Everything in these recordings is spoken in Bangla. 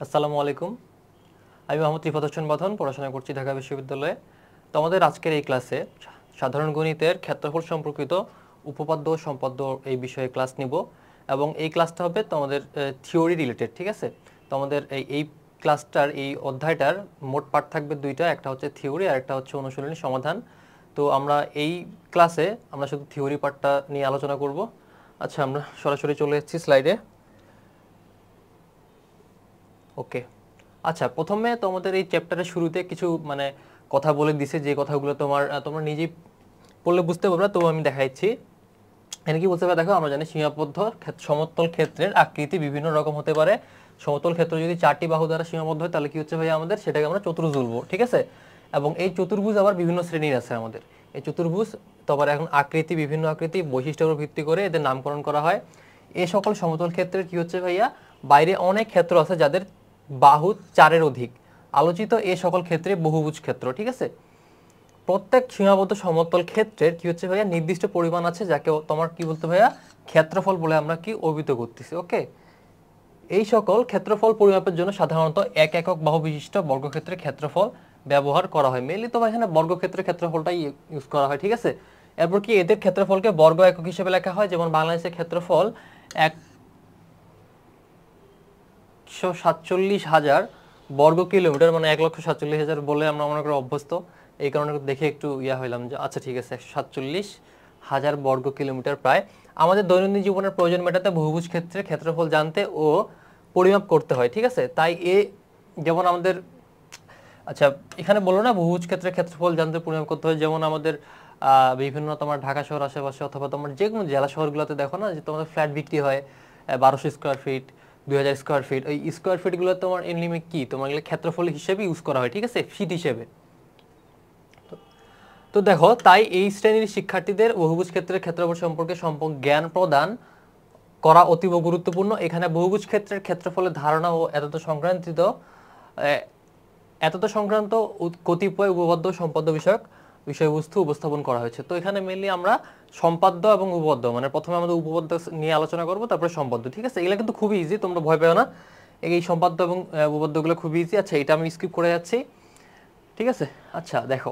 আসসালামু আলাইকুম। আমি মোহাম্মদ রিফাত হোসেন বাঁধন, পড়াশোনা করছি ঢাকা বিশ্ববিদ্যালয়ে। তো আমাদের আজকের এই ক্লাসে সাধারণ গণিতের ক্ষেত্রফল সম্পর্কিত উপপাদ্য ও সম্পাদ্য এই বিষয়ে ক্লাস নিব, এবং এই ক্লাসটা হবে তোমাদের থিওরি রিলেটেড, ঠিক আছে? তো আমাদের এই ক্লাসটার এই অধ্যায়টার মোট পার্ট থাকবে দুইটা, একটা হচ্ছে থিওরি আর একটা হচ্ছে অনুশীলনী সমাধান। তো আমরা এই ক্লাসে আমরা শুধু থিওরি পার্টটা নিয়ে আলোচনা করব। আচ্ছা, আমরা সরাসরি চলে এসেছি স্লাইডে। ওকে, আচ্ছা, প্রথমে তোমাদের এই চ্যাপ্টারের শুরুতে কিছু কথা বলে দিছে, যে কথাগুলো তোমরা নিজেই পড়লে বুঝতে পারবে না, তবু আমি দেখাচ্ছি। এখানে কি বলতে পারে দেখো, আমরা জানি সীমাবদ্ধ সমতল ক্ষেত্রের আকৃতি বিভিন্ন রকম হতে পারে। সমতল ক্ষেত্র যদি 4টি বাহু দ্বারা সীমাবদ্ধ হয় তাহলে কি হচ্ছে ভাই, আমাদের সেটাকে আমরা চতুর্ভুজ বলবো, ঠিক আছে? এবং এই চতুর্ভুজ আবার বিভিন্ন শ্রেণীর আছে আমাদের। এই চতুর্ভুজ তোমার এখন আকৃতি, বিভিন্ন আকৃতি বৈশিষ্ট্যের উপর ভিত্তি করে এদের নামকরণ করা হয়। এই সকল সমতল ক্ষেত্রের কি হচ্ছে ভাইয়া, বাইরে অনেক ক্ষেত্র আছে যাদের বাহু 4-এর অধিক। আলোচিত এই সকল ক্ষেত্রে বহুভুজ ক্ষেত্র, ঠিক আছে? প্রত্যেক সীমাবদ্ধ সমতল ক্ষেত্রের কি হচ্ছে ভাইয়া, নির্দিষ্ট পরিমাণ আছে, যাকে তোমার কি বলতে ভাইয়া, ক্ষেত্রফল বলে আমরা কি অভিহিত করতেছি। ওকে, এই সকল ক্ষেত্রফল পরিমাপের জন্য সাধারণত এক একক বাহু বিশিষ্ট বর্গক্ষেত্রের ক্ষেত্রফল ব্যবহার করা হয়। মেনলি তো এখানে বর্গক্ষেত্রের ক্ষেত্রফলটাই ইউজ করা হয়, ঠিক আছে? এরপর কি এদের ক্ষেত্রফলকে বর্গ একক হিসেবে লেখা হয়, যেমন বাংলাদেশের ক্ষেত্রফল 147,000 বর্গ কিলোমিটার, মানে 1,47,000 বলে আমরা মনে করি অভ্যস্ত। এই কারণে দেখে একটু হইলাম যে আচ্ছা ঠিক আছে, 147,000 বর্গ কিলোমিটার প্রায়। আমাদের দৈনন্দিন জীবনের প্রয়োজন মেটাতে বহুভুজ ক্ষেত্রে ক্ষেত্রফল জানতে ও পরিমাপ করতে হয়, ঠিক আছে? তাই যেমন আমাদের, আচ্ছা এখানে বলো না, বহুভুজ ক্ষেত্রে ক্ষেত্রফল জানতে পরিমাপ করতে হয়, যেমন আমাদের বিভিন্ন তোমার ঢাকা শহর আশেপাশে অথবা তোমার যে কোনো জেলা শহরগুলোতে দেখো না যে তোমাদের ফ্ল্যাট বিক্রি হয় 1200 স্কোয়ার ফিট, 2000 স্কোয়ার ফিট। ওই স্কোয়ার ফিটগুলো তোমার এমনি কি তোমার এগুলো ক্ষেত্রফল হিসেবে ইউজ করা হয়, ঠিক আছে, ফিট হিসেবে। তো দেখো, তাই এই শ্রেণীর শিক্ষার্থীদের বহুভুজ ক্ষেত্রের ক্ষেত্রফল সম্পর্কে জ্ঞান প্রদান করা অতীব গুরুত্বপূর্ণ। এখানে বহুভুজ ক্ষেত্রের ক্ষেত্রফলের ধারণা ও এতদ সংক্রান্ত কতিপয় উপপাদ্য সম্পাদ্য বিষয়ক বিষয়বস্তু উপস্থাপন করা হয়েছে। তো এখানে মেনলি আমরা সম্পাদ্য এবং উপপাদ্য, মানে প্রথমে আমাদের উপপাদ্য নিয়ে আলোচনা করব, তারপরে সম্পাদ্য, ঠিক আছে? এগুলো কিন্তু খুবই ইজি, তোমরা ভয় পেও না। এই সম্পাদ্য এবং উপপাদ্যগুলো খুবই ইজি। আচ্ছা, এটা আমি স্কিপ করে যাচ্ছি, ঠিক আছে? আচ্ছা দেখো,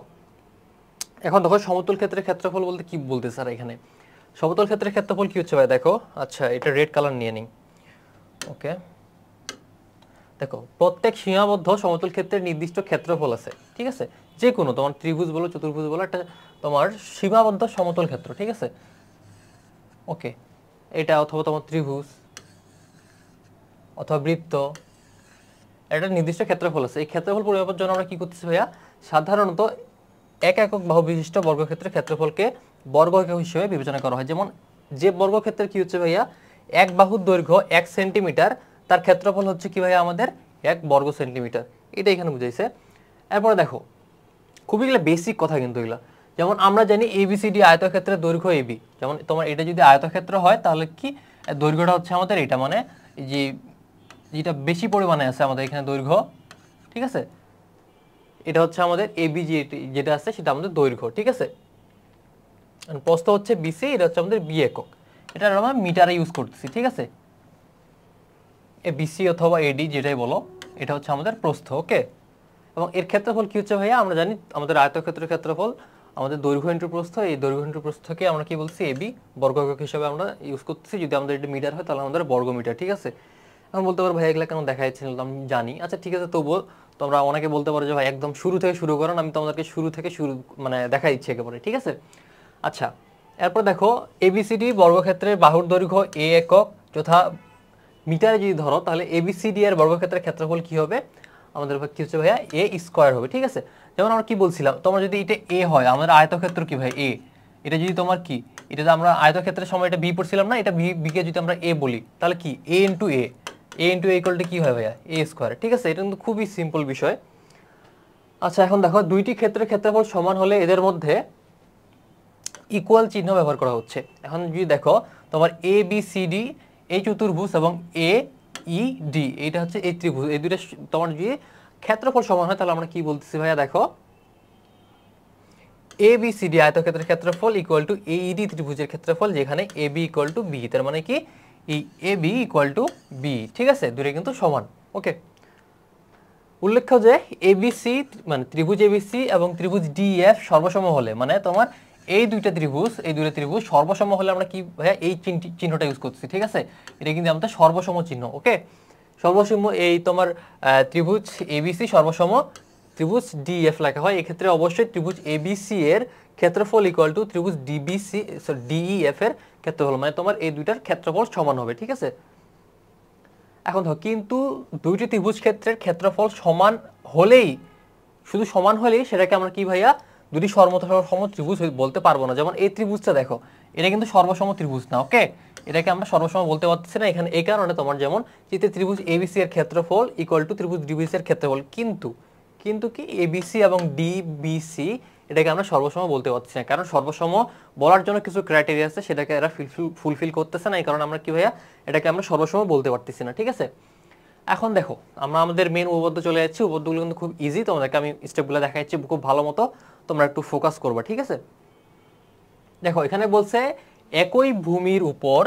এখন দেখো সমতল ক্ষেত্রের ক্ষেত্রফল বলতে কি বলতে স্যার এখানে, সমতল ক্ষেত্রের ক্ষেত্রফল কি হচ্ছে ভাই দেখো। আচ্ছা, এটা রেড কালার নিয়ে নিই। ওকে, দেখো, প্রত্যেক সীমাবদ্ধ সমতল ক্ষেত্রের নির্দিষ্ট ক্ষেত্রফল আছে, ঠিক আছে? যে কোনো তোমার ত্রিভুজ বলো, চতুর্ভুজ বলো, একটা তোমার সীমাবদ্ধ সমতল ক্ষেত্র, ঠিক আছে? ওকে, এটা অথবা তোমার ত্রিভুজ অথবা বৃত্ত, একটা নির্দিষ্ট ক্ষেত্রফল আছে। এই ক্ষেত্রফল পরিমাপের জন্য আমরা কি করতেছি ভাইয়া, সাধারণত এক একক বাহু বিশিষ্ট বর্গক্ষেত্রের ক্ষেত্রফলকে বর্গ একক হিসেবে বিবেচনা করা হয়। যেমন যে বর্গক্ষেত্রের কি হচ্ছে ভাইয়া, এক বাহুর দৈর্ঘ্য 1 সেন্টিমিটার, তার ক্ষেত্রফল হচ্ছে কি ভাইয়া আমাদের 1 বর্গ সেন্টিমিটার। এটা এখানে বুঝাইছে। এরপরে দেখো, খুবই এগুলো বেসিক কথা কিন্তু এগুলো। যেমন আমরা জানি এবিসিডি আয়তক্ষেত্রের দৈর্ঘ্য এবি, যেমন তোমার এটা যদি আয়তক্ষেত্র হয় তাহলে কি দৈর্ঘ্যটা হচ্ছে আমাদের এটা, মানে যে যেটা বেশি পরিমাণে আছে আমাদের এখানে দৈর্ঘ্য, ঠিক আছে? এটা হচ্ছে আমাদের এবি, যেটা আছে সেটা আমাদের দৈর্ঘ্য, ঠিক আছে? প্রস্থ হচ্ছে বিসি, এটা হচ্ছে আমাদের বি একক। এটা আমরা মিটারে ইউজ করতেছি, ঠিক আছে? এ বিসি অথবা এডি যেটাই বলো, এটা হচ্ছে আমাদের প্রস্থ। ওকে, এবং এর ক্ষেত্রফল কি হচ্ছে ভাইয়া, আমরা জানি আমাদের আয়তক্ষেত্রের ক্ষেত্রফল আমাদের দৈর্ঘ্য ইন্টু প্রস্থ, এই দৈর্ঘ্য ইন্টু প্রস্থকে আমরা কি বলছি, এবি বর্গ একক হিসেবে আমরা ইউজ করতেছি। যদি আমাদের এটা মিটার হয় তাহলে আমাদের বর্গ মিটার, ঠিক আছে? এখন বলতে পারো ভাই এগুলা কেন দেখাচ্ছিল, আমি জানি। আচ্ছা ঠিক আছে, তবুও তোমরা অনেকে বলতে পারো যে ভাই একদম শুরু থেকে শুরু করো, আমি তোমাদেরকে শুরু থেকে দেখা দিচ্ছি একেবারে, ঠিক আছে? আচ্ছা, এরপর দেখো, এবিসিডি বর্গক্ষেত্রের বাহুর দৈর্ঘ্য এ একক যথা মিটারে যদি ধরো, তাহলে এবিসিডি এর বর্গক্ষেত্রের ক্ষেত্রফল কি হবে আমাদের, কি হচ্ছে ভাইয়া, এ স্কোয়ার হবে, ঠিক আছে? যেমন আমরা কি বলছিলাম, তোমার যদি এটা এ হয়, আমাদের আয়তক্ষেত্র কি ভাই এ, এটা যদি তোমার কি, এটা যে আমরা আয়তক্ষেত্রের সময় এটা বি পড়ছিলাম না, এটা বি কে যদি আমরা এ বলি তাহলে কি A into A, A into A equal to কি হয় ভাইয়া, এ স্কোয়ার, ঠিক আছে? এটা কিন্তু খুবই সিম্পল বিষয়। আচ্ছা, এখন দেখো, দুইটি ক্ষেত্রের ক্ষেত্রফল সমান হলে এদের মধ্যে ইকুয়াল চিহ্ন ব্যবহার করা হচ্ছে। এখন যদি দেখো, তোমার এ বি সি ডি এই চতুর্ভুজ এবং এ ই ডি এইটা হচ্ছে এই ত্রিভুজ, এই দুইটা তোমার যদি ক্ষেত্রফল সমান হয় তাহলে আমরা কি বলতেছি ভাইয়া, দেখো এ বি সি ডি আয়তক্ষেত্রের ক্ষেত্রফল equal to A E D ত্রিভুজের ক্ষেত্রফল, যেখানে এ বি ইকুয়াল টু বি। তার মানে কি এই এ বি ইকুয়াল টু বি, ঠিক আছে? দুটো কিন্তু সমান। ওকে, উল্লেখ্য যে এবিসি মানে ত্রিভুজ এবিসি এবং ত্রিভুজ ডিএফ সর্বসম হলে, মানে তোমার এই দুইটা ত্রিভুজ সর্বসম হলে আমরা কি ভাইয়া এই চিহ্নটা ইউজ করছি, ঠিক আছে? এটা কিন্তু আমাদের সর্বসম চিহ্ন। ওকে, সর্বসম এই তোমার ত্রিভুজ এবিসি সর্বসম ত্রিভুজ ডিএফ লেখা হয়, এক্ষেত্রে অবশ্যই ত্রিভুজ এবিসি এর ক্ষেত্রফল ইকুয়াল টু ত্রিভুজ ডিবিসি ডিইএফ এর ক্ষেত্রফল, মানে তোমার এই দুইটার ক্ষেত্রফল সমান হবে, ঠিক আছে? এখন দেখো, কিন্তু দুইটি ত্রিভুজ ক্ষেত্রের ক্ষেত্রফল সমান হলেই, শুধু সমান হলেই সেটাকে আমরা কি ভাইয়া দুটি সম ত্রিভুজ বলতে পারবো না। যেমন এই ত্রিভুজটা দেখো, এটা কিন্তু সর্বসম ত্রিভুজ না। ওকে, এটাকে আমরা সর্বসম বলতে পারতেছি না এখানে, এই কারণে তোমার যেমন চিত্রে ত্রিভুজ এবিসি এর ক্ষেত্রফল ইকুয়াল টু ত্রিভুজ ডিবিসি এর ক্ষেত্রফল, কিন্তু কি এবিসি এবং ডিবিসি এটাকে আমরা সর্বসম বলতে পারছি না, কারণ সর্বসম বলার জন্য কিছু ক্রাইটেরিয়া আছে, সেটাকে এরা ফুলফিল করতেছে না, এই কারণে আমরা কি ভাইয়া এটাকে আমরা সর্বসম বলতে পারতেছি না, ঠিক আছে? এখন দেখো, আমরা আমাদের মেন উপপাদ্য চলে যাচ্ছি। উপপাদ্যগুলো কিন্তু খুব ইজি, তোমাদেরকে আমি স্টেপগুলো দেখাচ্ছি খুব ভালো মতো, তোমরা একটু ফোকাস করবা, ঠিক আছে? দেখো, এখানে বলছে একই ভূমির উপর,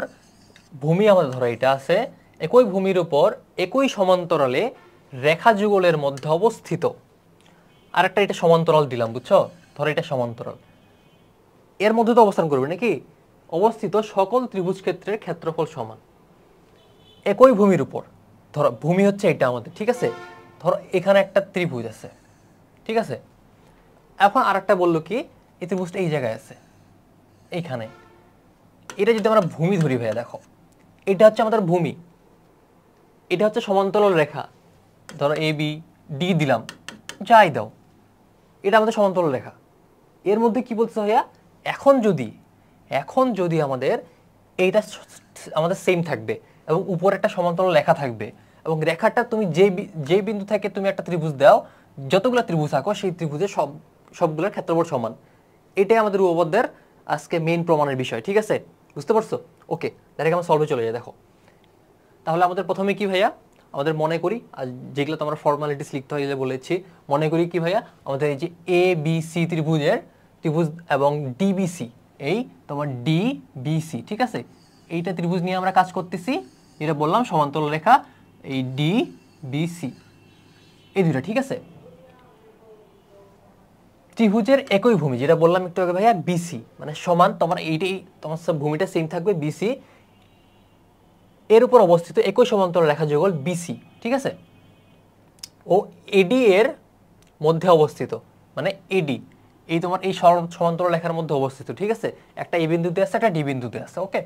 ভূমি আমাদের ধরো এটা আছে, একই ভূমির উপর একই সমান্তরালে রেখা যুগলের মধ্যে অবস্থিত, আরেকটা এটা সমান্তরাল দিলাম, বুঝছো? ধরো এটা সমান্তরাল, এর মধ্যে তো অবস্থান করবে নাকি, অবস্থিত সকল ত্রিভুজ ক্ষেত্রের ক্ষেত্রফল সমান একই ভূমির উপর। ধরো ভূমি হচ্ছে এটা আমাদের, ঠিক আছে? ধরো এখানে একটা ত্রিভুজ আছে, ঠিক আছে? এখন আরেকটা বললো কি, এই ত্রিভুজটা এই জায়গায় আছে, এইখানে। এটা যদি আমরা ভূমি ধরি ভাইয়া, দেখো এটা হচ্ছে আমাদের ভূমি, এটা হচ্ছে সমান্তরাল রেখা, ধরো এ বি ডি দিলাম, যাই দাও, এটা আমাদের সমান্তরাল রেখা। এর মধ্যে কি বলছে ভাইয়া, এখন যদি আমাদের এইটা আমাদের সেম থাকবে এবং উপরে একটা সমান্তরাল রেখা থাকবে, এবং রেখাটা তুমি যে বিন্দু থেকে তুমি একটা ত্রিভুজ দাও, যতগুলো ত্রিভুজ আঁকো সেই ত্রিভুজের সবগুলোর ক্ষেত্রফল সমান, এটাই আমাদের উপপাদ্যের আজকে মেইন প্রমাণের বিষয়, ঠিক আছে? বুঝতে পারছো? ওকে, ডাইরেক্ট আমরা সলভে চলে যাই। দেখো, তাহলে আমাদের প্রথমে কি ভাইয়া, আমাদের মনে করি, আর যেগুলো তো আমরা ফর্মালিটিস লিখতে হয় বলেছি, মনে করি কি ভাইয়া, আমাদের এই যে এ বি সি ত্রিভুজ এবং ডিবিসি, এই তোমার ডিবিসি, ঠিক আছে? এইটা ত্রিভুজ নিয়ে আমরা কাজ করতেছি, এটা বললাম সমান্তরাল রেখা, এই ডিবিসি এই দুইটা, ঠিক আছে? ত্রিভুজের একই ভূমি, যেটা বললাম একটু আগে ভাইয়া, বিসি মানে সমান, তোমার এইটাই তোমার সব ভূমিটা সেম থাকবে বিসি, এর উপর অবস্থিত একই সমান্তরাল রেখা যুগল বিসি, ঠিক আছে? ও এডি এর মধ্যে অবস্থিত, মানে এডি এই তোমার এই সমান্তরাল রেখার মধ্যে অবস্থিত, ঠিক আছে? একটা এ বিন্দুতে আছে, একটা ডি বিন্দুতে আছে। ওকে,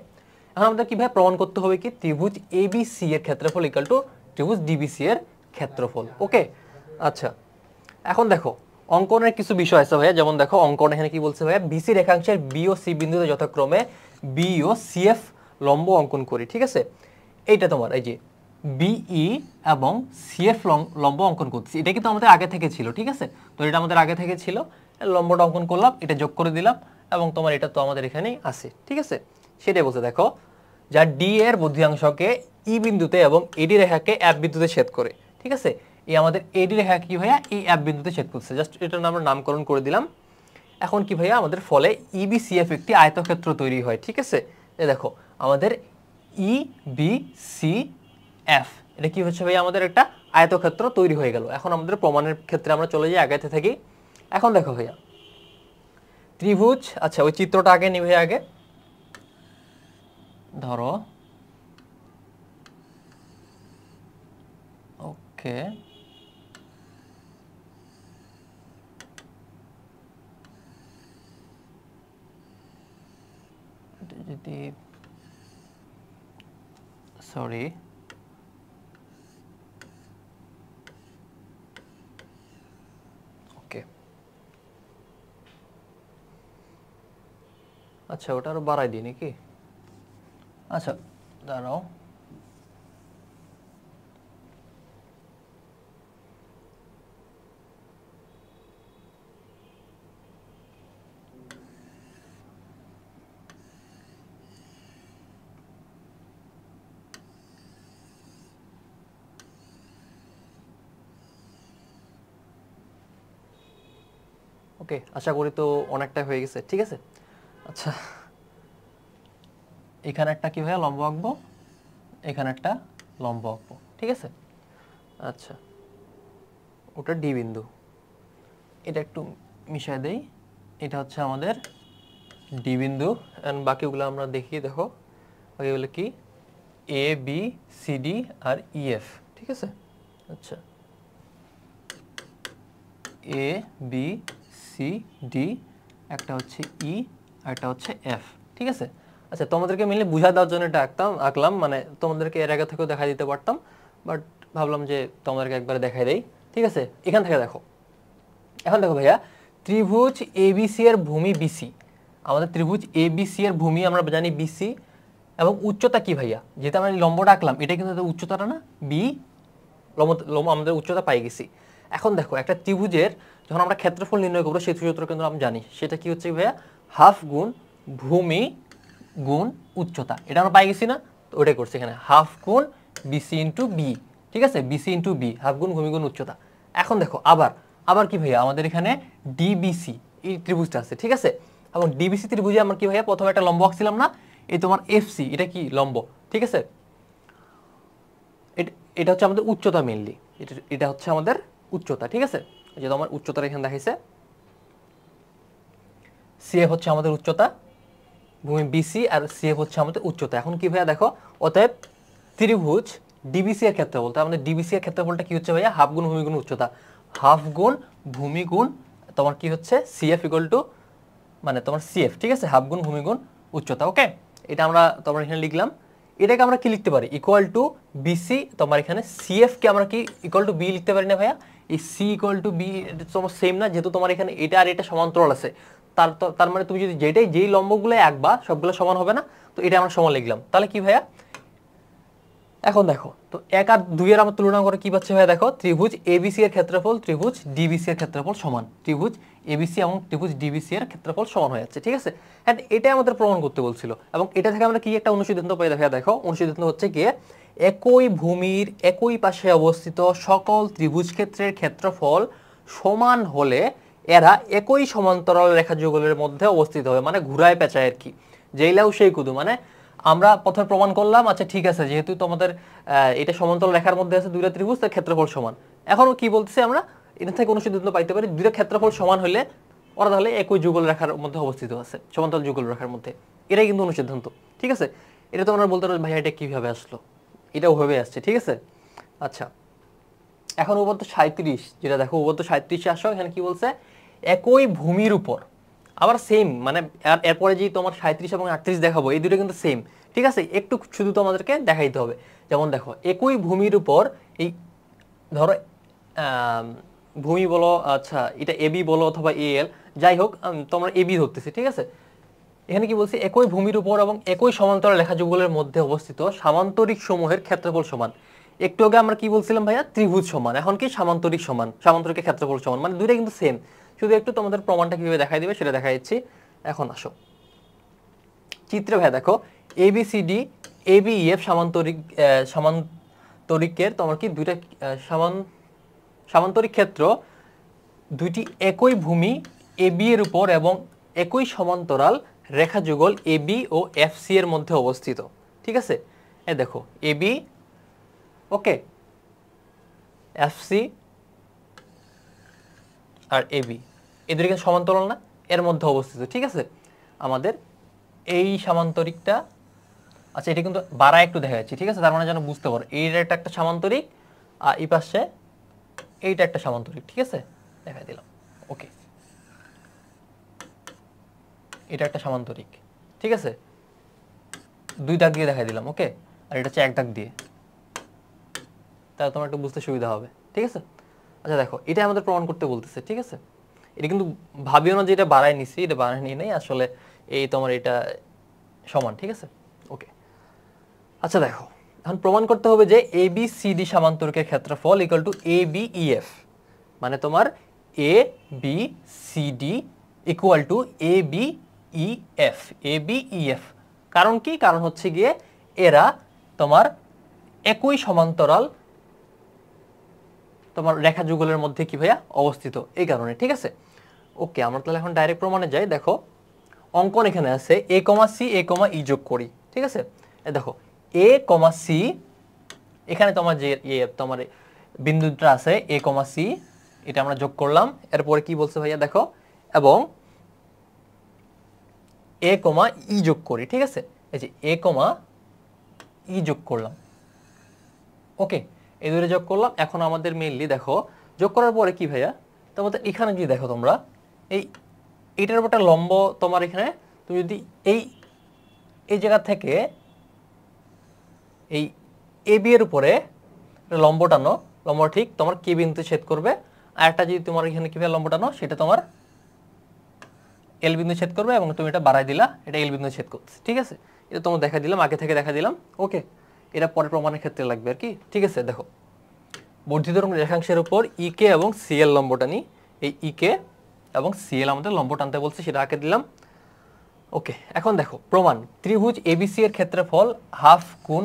এখন আমাদের কিভাবে প্রমাণ করতে হবে কি, ত্রিভুজ এবিসি এর ক্ষেত্রফল ইকুয়াল টু ত্রিভুজ ডিবিসি এর ক্ষেত্রফল। ওকে, আচ্ছা, এখন দেখো অঙ্কনের কিছু বিষয় আছে ভাইয়া, যেমন দেখো অঙ্কন এখানে কি বলছে ভাইয়া, বিসি রেখাংশের বি ও সি বিন্দুতে যথাক্রমে বি ও সিএফ লম্ব অঙ্কন করি, ঠিক আছে? এইটা তোমার এই যে বিই এবং সিএফ লম্ব অঙ্কন করছি, এটা কিন্তু আমাদের আগে থেকে ছিল, ঠিক আছে? তো এটা আমাদের আগে থেকে ছিল, লম্বটা অঙ্কন করলাম, এটা যোগ করে দিলাম, এবং তোমার এটা তো আমাদের এখানেই আছে, ঠিক আছে? সেটাই বলছে, দেখো, যা ডি এর বুদ্ধিয়াংশকে ই বিন্দুতে এবং এডি রেখাকে এফ বিন্দুতে ছেদ করে, ঠিক আছে? এই আমাদের এডি রেখা কি ভাইয়া, এই এফ বিন্দুতে ছেদ করছে, জাস্ট এটার আমরা নামকরণ করে দিলাম। এখন কি ভাইয়া, আমাদের ফলে ইবিসিএফ একটি আয়তক্ষেত্র তৈরি হয়, ঠিক আছে? এই দেখো আমাদের ইবিসিএফ, এটা কি হচ্ছে ভাইয়া, আমাদের একটা আয়তক্ষেত্র তৈরি হয়ে গেল। এখন আমাদের প্রমাণের ক্ষেত্রে আমরা চলে যাই, আগাইতে থাকি। এখন দেখো ভাইয়া, ত্রিভুজ, আচ্ছা ওই চিত্রটা আগে নিবে, আগে ধরো, ওকে, যদি সরি, ওকে, আচ্ছা ওটা আরো বাড়াই দিই নাকি, আচ্ছা দাঁড়াও, ওকে, আশা করি তো অনেকটা হয়ে গেছে, ঠিক আছে? আচ্ছা, এখানে একটা কি ভাইয়া লম্ব আঁকবো, এখানে একটা লম্ব আঁকবো, ঠিক আছে? আচ্ছা, ওটা ডি বিন্দু, এটা একটু মিশায় দেই, এটা হচ্ছে আমাদের ডি বিন্দু। এন্ড বাকিগুলো আমরা দেখি, দেখো বাকিগুলো কি এ বি সি ডি আর ই এফ, ঠিক আছে। আচ্ছা, এ বি সি ডি, একটা হচ্ছে ই আর একটা হচ্ছে এফ, ঠিক আছে। আচ্ছা, তোমাদেরকে মিলে বুঝা দেওয়ার জন্য এটা আঁকলাম, মানে তোমাদেরকে এর আগে থেকেও দেখা দিতে পারতাম, বাট ভাবলাম যে তোমাদেরকে একবারে দেখাই দেই, ঠিক আছে। এখান থেকে দেখো, এখন দেখো ভাইয়া, ত্রিভুজ এবিসি এর ভূমি বিসি, আমাদের ত্রিভুজ এবিসি এর ভূমি আমরা জানি বিসি, এবং উচ্চতা কি ভাইয়া, যেটা আমরা লম্বটা আঁকলাম এটা কিন্তু উচ্চতাটা না, বি লম্ব আমাদের উচ্চতা পাই গেছি। এখন দেখো, একটা ত্রিভুজের যখন আমরা ক্ষেত্রফল নির্ণয় করবো সেই সূত্র কিন্তু আমরা জানি, সেটা কি হচ্ছে ভাইয়া, হাফ গুণ ভূমি গুণ উচ্চতা, এটা আমরা পাই গেছি না, তো ওটাই করছি এখানে, হাফ গুণ বিসি ইন্টু বি, ঠিক আছে, বিসি ইন্টু বি, হাফ গুণ ভূমি গুণ উচ্চতা। এখন দেখো আবার কি ভাইয়া, আমাদের এখানে ডিবিসি এই ত্রিভুজটা আছে, ঠিক আছে। এবং ডিবিসি ত্রিভুজে আমরা কি ভাইয়া প্রথমে একটা লম্ব আঁকছিলাম না, এই তোমার এফসি, এটা কি লম্ব, ঠিক আছে। এটা হচ্ছে আমাদের উচ্চতা মেইনলি, এটা হচ্ছে আমাদের উচ্চতা, ঠিক আছে। যে তোমার উচ্চতার এখানে দেখাইছে, সিএফ হচ্ছে আমাদের উচ্চতা, ভূমি বিসি আর সিএফ হচ্ছে আমাদের উচ্চতা। এখন কি ভাইয়া দেখো, অতএব ত্রিভুজ ডিবিসি এর ক্ষেত্রফল, তার মানে ডিবিসি এর ক্ষেত্রফলটা কি হচ্ছে ভাইয়া, হাফ গুণ ভূমি গুণ উচ্চতা, হাফ গুণ ভূমি গুণ তোমার কি হচ্ছে সিএফ ইকুয়াল টু, মানে তোমার সিএফ, ঠিক আছে, হাফ গুণ ভূমি গুণ উচ্চতা। ওকে, এটা আমরা তোমার এখানে লিখলাম। এটাকে আমরা কি লিখতে পারি, ইকুয়াল টু বিসি, তোমার এখানে সিএফ কে আমরা কি ইকুয়াল টু বি লিখতে পারি না ভাইয়া, এই সি ইকুয়াল টু বি তোমার সেম না, যেহেতু তোমার এখানে এটা আর এটা সমান্তরাল আছে, তার মানে তুমি যদি যেই লম্বগুলো আঁকবা সবগুলো সমান হবে না, তো এটা আমরা সমান লিখলাম, তাহলে কি ভাইয়া। এখন দেখো তো 1 আর 2 এর আমরা তুলনা করে কি পাচ্ছি ভাইয়া, দেখো ত্রিভুজ এবিসি এর ক্ষেত্রফল ত্রিভুজ ডিবিসি এর ক্ষেত্রফল সমান, ত্রিভুজ এবিসি এবং ত্রিভুজ ডিবিসি এর ক্ষেত্রফল সমান হয়ে যাচ্ছে, ঠিক আছে। হ্যাঁ, এটাই আমাদের প্রমাণ করতে বলছিল, এবং এটা থেকে আমরা কি একটা অনুসিদ্ধান্ত পাই ভাইয়া, দেখো অনুসিদ্ধান্ত হচ্ছে কি, একই ভূমির একই পাশে অবস্থিত সকল ত্রিভুজ ক্ষেত্রের ক্ষেত্রফল সমান হলে এরা একই সমান্তরাল রেখা যুগলের মধ্যে অবস্থিত হবে, মানে ঘুরায় পেঁচায় আর কি, যেইলাও সেই কুদু, মানে আমরা প্রথমে প্রমাণ করলাম, আচ্ছা ঠিক আছে, যেহেতু তোমাদের এটা সমান্তরাল রেখার মধ্যে আছে দুইটা ত্রিভুজ, তার ক্ষেত্রফল সমান। এখন কি বলতেছে আমরা, এটা থেকে অনুসিদ্ধান্ত পাইতে পারি, দুইটা ক্ষেত্রফল সমান হলে ওরা তাহলে একই যুগল রেখার মধ্যে অবস্থিত আছে, সমান্তরাল যুগল রেখার মধ্যে, এটাই কিন্তু অনুসিদ্ধান্ত, ঠিক আছে। এটা তো আমরা বলতে পারি ভাই এটা কিভাবে আসলো, এটাও ভাবে আসছে, ঠিক আছে। আচ্ছা, এখন উপর তো 37, যেটা দেখো উপর তো 37 আসো, এখানে কি বলছে, একই ভূমির উপর, আবার সেম, মানে এরপরে যে তোমার 37 এবং 38 দেখাবো, এই দুটো কিন্তু সেম, ঠিক আছে, একটু শুধু তোমাদেরকে দেখাইতে হবে। যেমন দেখো, একই ভূমির উপর, এই ধরো ভূমি বলো, আচ্ছা এটা এবি বলো অথবা এল, যাই হোক তোমরা এবি ধরতেছি, ঠিক আছে। এখানে কি বলছি, একই ভূমির উপর এবং একই সমান্তরাল রেখা যুগলের মধ্যে অবস্থিত সামান্তরিক সমূহের ক্ষেত্রফল সমান। একটু আগে আমরা কি বলছিলাম ভাইয়া, ত্রিভুজ সমান, এখন কি সামান্তরিক সমান, সামান্তরিকের ক্ষেত্রফল সমান, মানে দুইটা কিন্তু সেম, শুধু একটু তোমাদের প্রমাণটা কিভাবে দেখাই দিবে সেটা দেখাই দিচ্ছি। এখন আসো চিত্রে ভাইয়া, দেখো এবিসিডি এবিএফ সামান্তরিকের তোমার কি দুইটা সামান্তরিক ক্ষেত্র, দুইটি একই ভূমি এবি এর উপর এবং একই সমান্তরাল রেখা যুগল এবি ও এফসি এর মধ্যে অবস্থিত, ঠিক আছে। এই দেখো এবি, ওকে, এফসি আর এবি, এই দুটো কিন্তু সমান্তরাল না, এর মধ্যে অবস্থিত, ঠিক আছে। আমাদের এই সামান্তরিকটা, আচ্ছা এটা কিন্তু বাড়ায় একটু দেখা যাচ্ছে, ঠিক আছে, তার মানে যেন বুঝতে পারো এইটা একটা সামান্তরিক, আর এই পাশে এইটা একটা সামান্তরিক, ঠিক আছে, দেখাই দিলাম, ওকে, এটা একটা সামান্তরিক, ঠিক আছে, 2 দাগ দিয়ে দেখাই দিলাম, ওকে, আর এটা হচ্ছে 1 দাগ দিয়ে, তাহলে তোমার একটু বুঝতে সুবিধা হবে, ঠিক আছে। আচ্ছা দেখো, এটা আমাদের প্রমাণ করতে বলতেছে, ঠিক আছে, এটা কিন্তু ভাবিও না যে এটা বাড়ায় নিছি, এটা বাড়ায় নিয়ে নেই আসলে, এই তোমার এটা সমান, ঠিক আছে, ওকে। আচ্ছা দেখো, এখন প্রমাণ করতে হবে যে এ বি সি ডি সামান্তরিকের ক্ষেত্রফল equal to A B E F, মানে তোমার A B C D equal to A B E F, A B E F. কারণ কি, কারণ হচ্ছে গিয়ে এরা তোমার একই সমান্তরাল তোমার রেখা যুগলের মধ্যে কি ভাইয়া অবস্থিত, এই কারণে, ঠিক আছে। ওকে, আমরা তাহলে এখন ডাইরেক্ট প্রমাণে যাই। দেখো অঙ্কন এখানে আছে এ কমা সি এ কমা ই যোগ করি, ঠিক আছে। দেখো এ কমা সি, এখানে তোমার যে তোমার বিন্দুটা আছে এ কমা সি, এটা আমরা যোগ করলাম। এরপরে কি বলছে ভাইয়া দেখো, এবং এ কমা ই যোগ করি, ঠিক আছে, এই যে এ কমা ই যোগ করলাম। ওকে, এই দুটো যোগ করলাম। এখন আমাদের মেইনলি দেখো যোগ করার পরে কি ভাইয়া, তোমাদের এখানে যদি দেখো তোমরা এইটার উপর একটা লম্ব, তোমার এখানে তুমি যদি এই জায়গা থেকে এই এ বি এর উপরে লম্ব টানো, লম্ব ঠিক তোমার কে বিন্দুতে ছেদ করবে। আর একটা যদি তোমার এখানে কিভাবে লম্ব টানো, সেটা তোমার এল বিন্দু ছেদ করবে, এবং তুমি এটা বাড়াই দিলা, এটা এল বিন্দু ছেদ করছে, ঠিক আছে। এটা তোমার দেখা দিলাম, আগে থেকে দেখা দিলাম। ওকে, এটা পরের প্রমাণের ক্ষেত্রে লাগবে আর কি, ঠিক আছে। দেখো বর্ধিত রেখাংশের উপর ইকে এবং সিএল লম্ব টানি। এই ইকে এবং সিএল আমাদের লম্ব টানতে বলছে, সেটা আঁকে দিলাম। ওকে, এখন দেখো প্রমাণ, ত্রিভুজ এবিসি এর ক্ষেত্রফল হাফ গুণ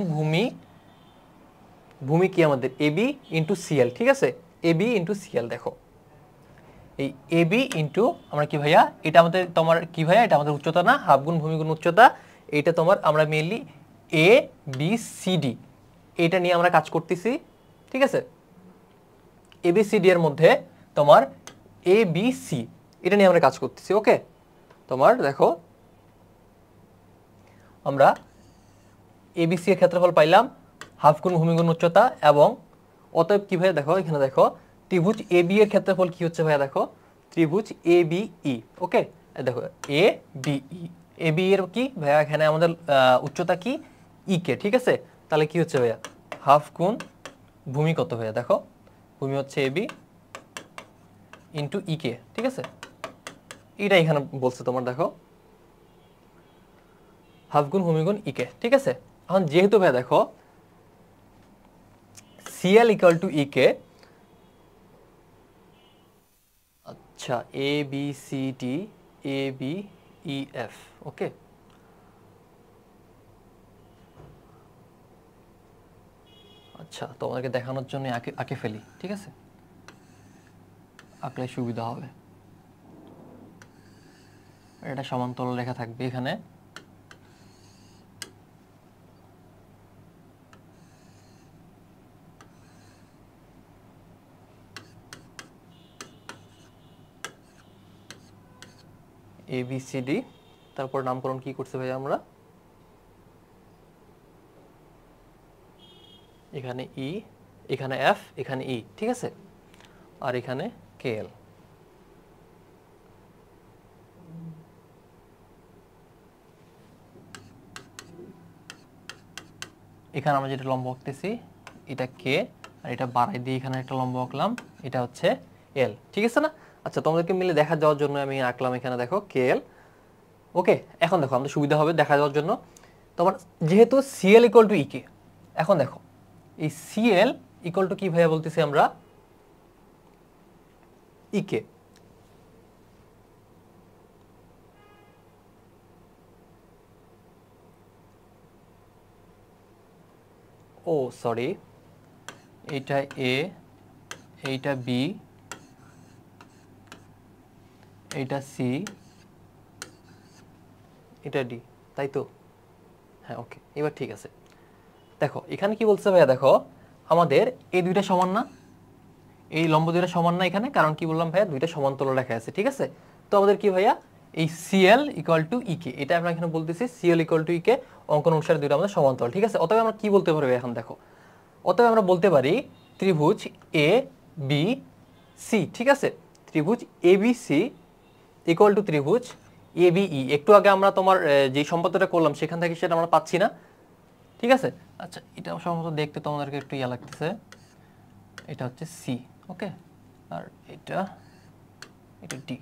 ভূমি কি আমাদের এবি ইন্টু সিএল, ঠিক আছে, এবি ইন্টু সিএল। দেখো এই এবি ইন্টু আমরা কি ভাইয়া, এটা আমাদের তোমার কি ভাইয়া, এটা আমাদের উচ্চতা না, হাফ গুণ ভূমি গুণ উচ্চতা। এইটা তোমার আমরা মেইনলি এ বি সি ডি এটা নিয়ে আমরা কাজ করতেছি, ঠিক আছে। এ বি সি ডি এর মধ্যে তোমার এ বি সি এটা নিয়ে আমরা কাজ করতেছি। ওকে, তোমার দেখো আমরা এবিসি এর ক্ষেত্রফল পাইলাম হাফ গুণ ভূমি গুণ উচ্চতা, এবং অতএব কি ভাইয়া দেখো এখানে দেখো ত্রিভুজ এ বি এর ক্ষেত্রফল কি হচ্ছে ভাইয়া, দেখো ত্রিভুজ এ বি ই। ওকে, দেখো এ বি ই, এ বি এর কি ভাইয়া, এখানে আমাদের উচ্চতা কি ই কে, ঠিক আছে। তাহলে কি হচ্ছে ভাইয়া, হাফ গুণ ভূমি কত ভাইয়া, দেখো ভূমি হচ্ছে এ বি ইন্টু ই কে, ঠিক আছে। এটা এখানে বলছে তোমার, দেখো হাফ গুণ ভূমি গুণ ইকে, ঠিক আছে। এখন যেহেতু ভাইয়া দেখো সিএল ইকুয়াল টু ইকে, আচ্ছা A B C D A B E F, okay, আচ্ছা তোমাদেরকে দেখানোর জন্য আঁকে ফেলি, ঠিক আছে, আঁকলে সুবিধা হবে। এটা সমান্তরাল রেখা থাকবে এখানে, এ বি সি ডি, তারপর নামকরণ কি করছে ভাই আমরা, এখানে ই, এখানে এফ, এখানে ই, ঠিক আছে, আর এখানে কে এল। এখানে আমরা যেটা লম্ব আঁকতেছি এটা কে, আর এটা বাড়াই দিয়ে এখানে একটা লম্ব আঁকলাম, এটা হচ্ছে এল, ঠিক আছে না। আচ্ছা তোমাদেরকে মিলে দেখা যাওয়ার জন্য আমি আঁকলাম এখানে, দেখো কে এল। ওকে, এখন দেখো আমাদের সুবিধা হবে দেখা যাওয়ার জন্য, তোমার যেহেতু সিএল ইকুয়াল টু ইকে, এখন দেখো এই সিএল ইকুয়াল টু কি ভাইয়া বলতেছি আমরা, ইকে। ও সরি, এইটা এ, এইটা বি, এইটা সি, এটা ডি, তাই তো? হ্যাঁ ওকে, এবার ঠিক আছে। দেখো এখানে কি বলছে ভাইয়া, দেখো আমাদের এই দুইটা সমান না, এই লম্ব দুইটা সমান না এখানে, কারণ কি বললাম ভাইয়া, দুইটা সমান্তরাল রেখা আছে, ঠিক আছে। তো আমাদের কি ভাইয়া, এই সিএল ইকুয়াল টু ইকে, এটা আমরা এখানে বলতেছি সিএল ইকুয়াল টু ইকে, অঙ্কন অনুসারে দুইটা আমাদের সমান্তরাল, ঠিক আছে। অতএব আমরা কি বলতে পারি এখন দেখো, অতএব আমরা বলতে পারি ত্রিভুজ এ বি সি, ঠিক আছে, ত্রিভুজ এ বি সি ইকুয়াল টু ত্রিভুজ এ বি ই। একটু আগে আমরা তোমার যে সম্পাদটা করলাম সেখান থেকে সেটা আমরা পাচ্ছি না, ঠিক আছে। আচ্ছা এটা সম্ভবত দেখতে তোমাদেরকে একটু ইয়া লাগতেছে, এটা হচ্ছে সি, ওকে, আর এটা ডি।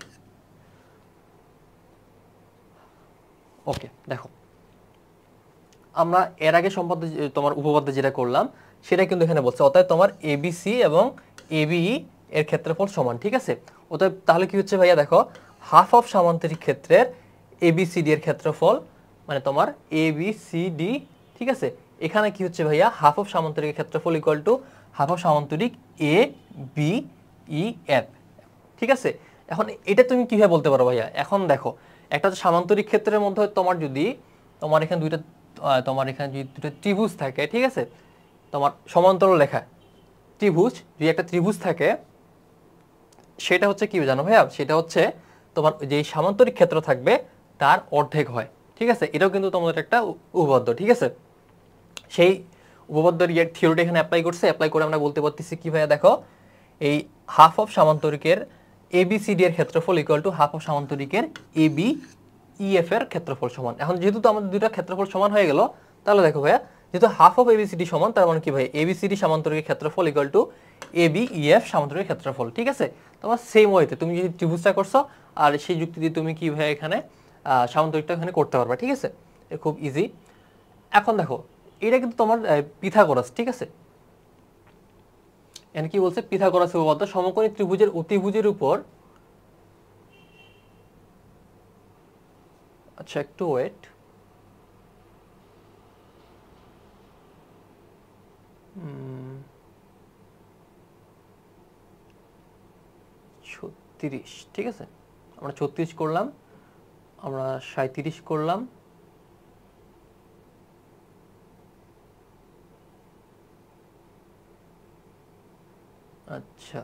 ওকে দেখো আমরা এর আগে সম্পাদ্য তোমার উপপাদ্য যেটা করলাম সেটা কিন্তু এখানে বলছে, অতএব তোমার এবিসি এবং এবিই এর ক্ষেত্রফল সমান, ঠিক আছে। অতএব তাহলে কি হচ্ছে ভাইয়া, দেখো হাফ অফ সামান্তরিক ক্ষেত্রের এবিসিডি এর ক্ষেত্রফল, মানে তোমার এবিসিডি, ঠিক আছে। এখানে কি হচ্ছে ভাইয়া, হাফ অফ সামান্তরিক ক্ষেত্রফল ইকুয়াল টু হাফ অফ সামান্তরিক এ বি ই এফ, ঠিক আছে। এখন এটা তুমি কিভাবে বলতে পারো ভাইয়া, এখন দেখো একটা হচ্ছে সামান্তরিক ক্ষেত্রের মধ্যে তোমার যদি তোমার এখানে দুইটা তোমার এখানে যদি দুটো ত্রিভুজ থাকে, ঠিক আছে, তোমার সমান্তরাল রেখা ত্রিভুজ, যদি একটা ত্রিভুজ থাকে সেটা হচ্ছে কি জানো ভাইয়া, সেটা হচ্ছে তোমার যে সামান্তরিক ক্ষেত্র থাকবে তার অর্ধেক হয়, ঠিক আছে। এটাও কিন্তু তোমাদের একটা উপপাদ্য, ঠিক আছে। সেই উপপাদ্যের থিওরিটা এখানে অ্যাপ্লাই করছে, অ্যাপ্লাই করে আমরা বলতে পারতেছি কি ভাইয়া, দেখো এই হাফ অফ সামান্তরিকের ABCD এর ক্ষেত্রফল ইকুয়াল টু হাফ অফ সামান্তরিকের ABEF এর ক্ষেত্রফল সমান। এখন যেহেতু তো আমাদের দুইটা ক্ষেত্রফল সমান হয়ে গেল, তাহলে দেখো ভাইয়া যেহেতু হাফ অফ ABCD সমান, তার মানে কি ভাই ABCD সামান্তরিকের ক্ষেত্রফল ইকুয়াল টু ABEF সামান্তরিকের ক্ষেত্রফল, ঠিক আছে। তোমার সেম ওয়েতে তুমি যদি ত্রিভুজটা করছো আর সেই যুক্তি দিয়ে তুমি কি ভাই এখানে সামান্তরিকটা এখানে করতে পারবা, ঠিক আছে। খুব ইজি। এখন দেখো এটা কিন্তু তোমার পিথাগোরাস, ঠিক আছে। এখানে কি বলছে, পিথাগোরাস উপপাদ্য সমকোণী ত্রিভুজের অতিভুজের উপর, আচ্ছা একটু ওয়েট, ছত্রিশ, ঠিক আছে। আমরা 36 করলাম, আমরা 37 করলাম, আচ্ছা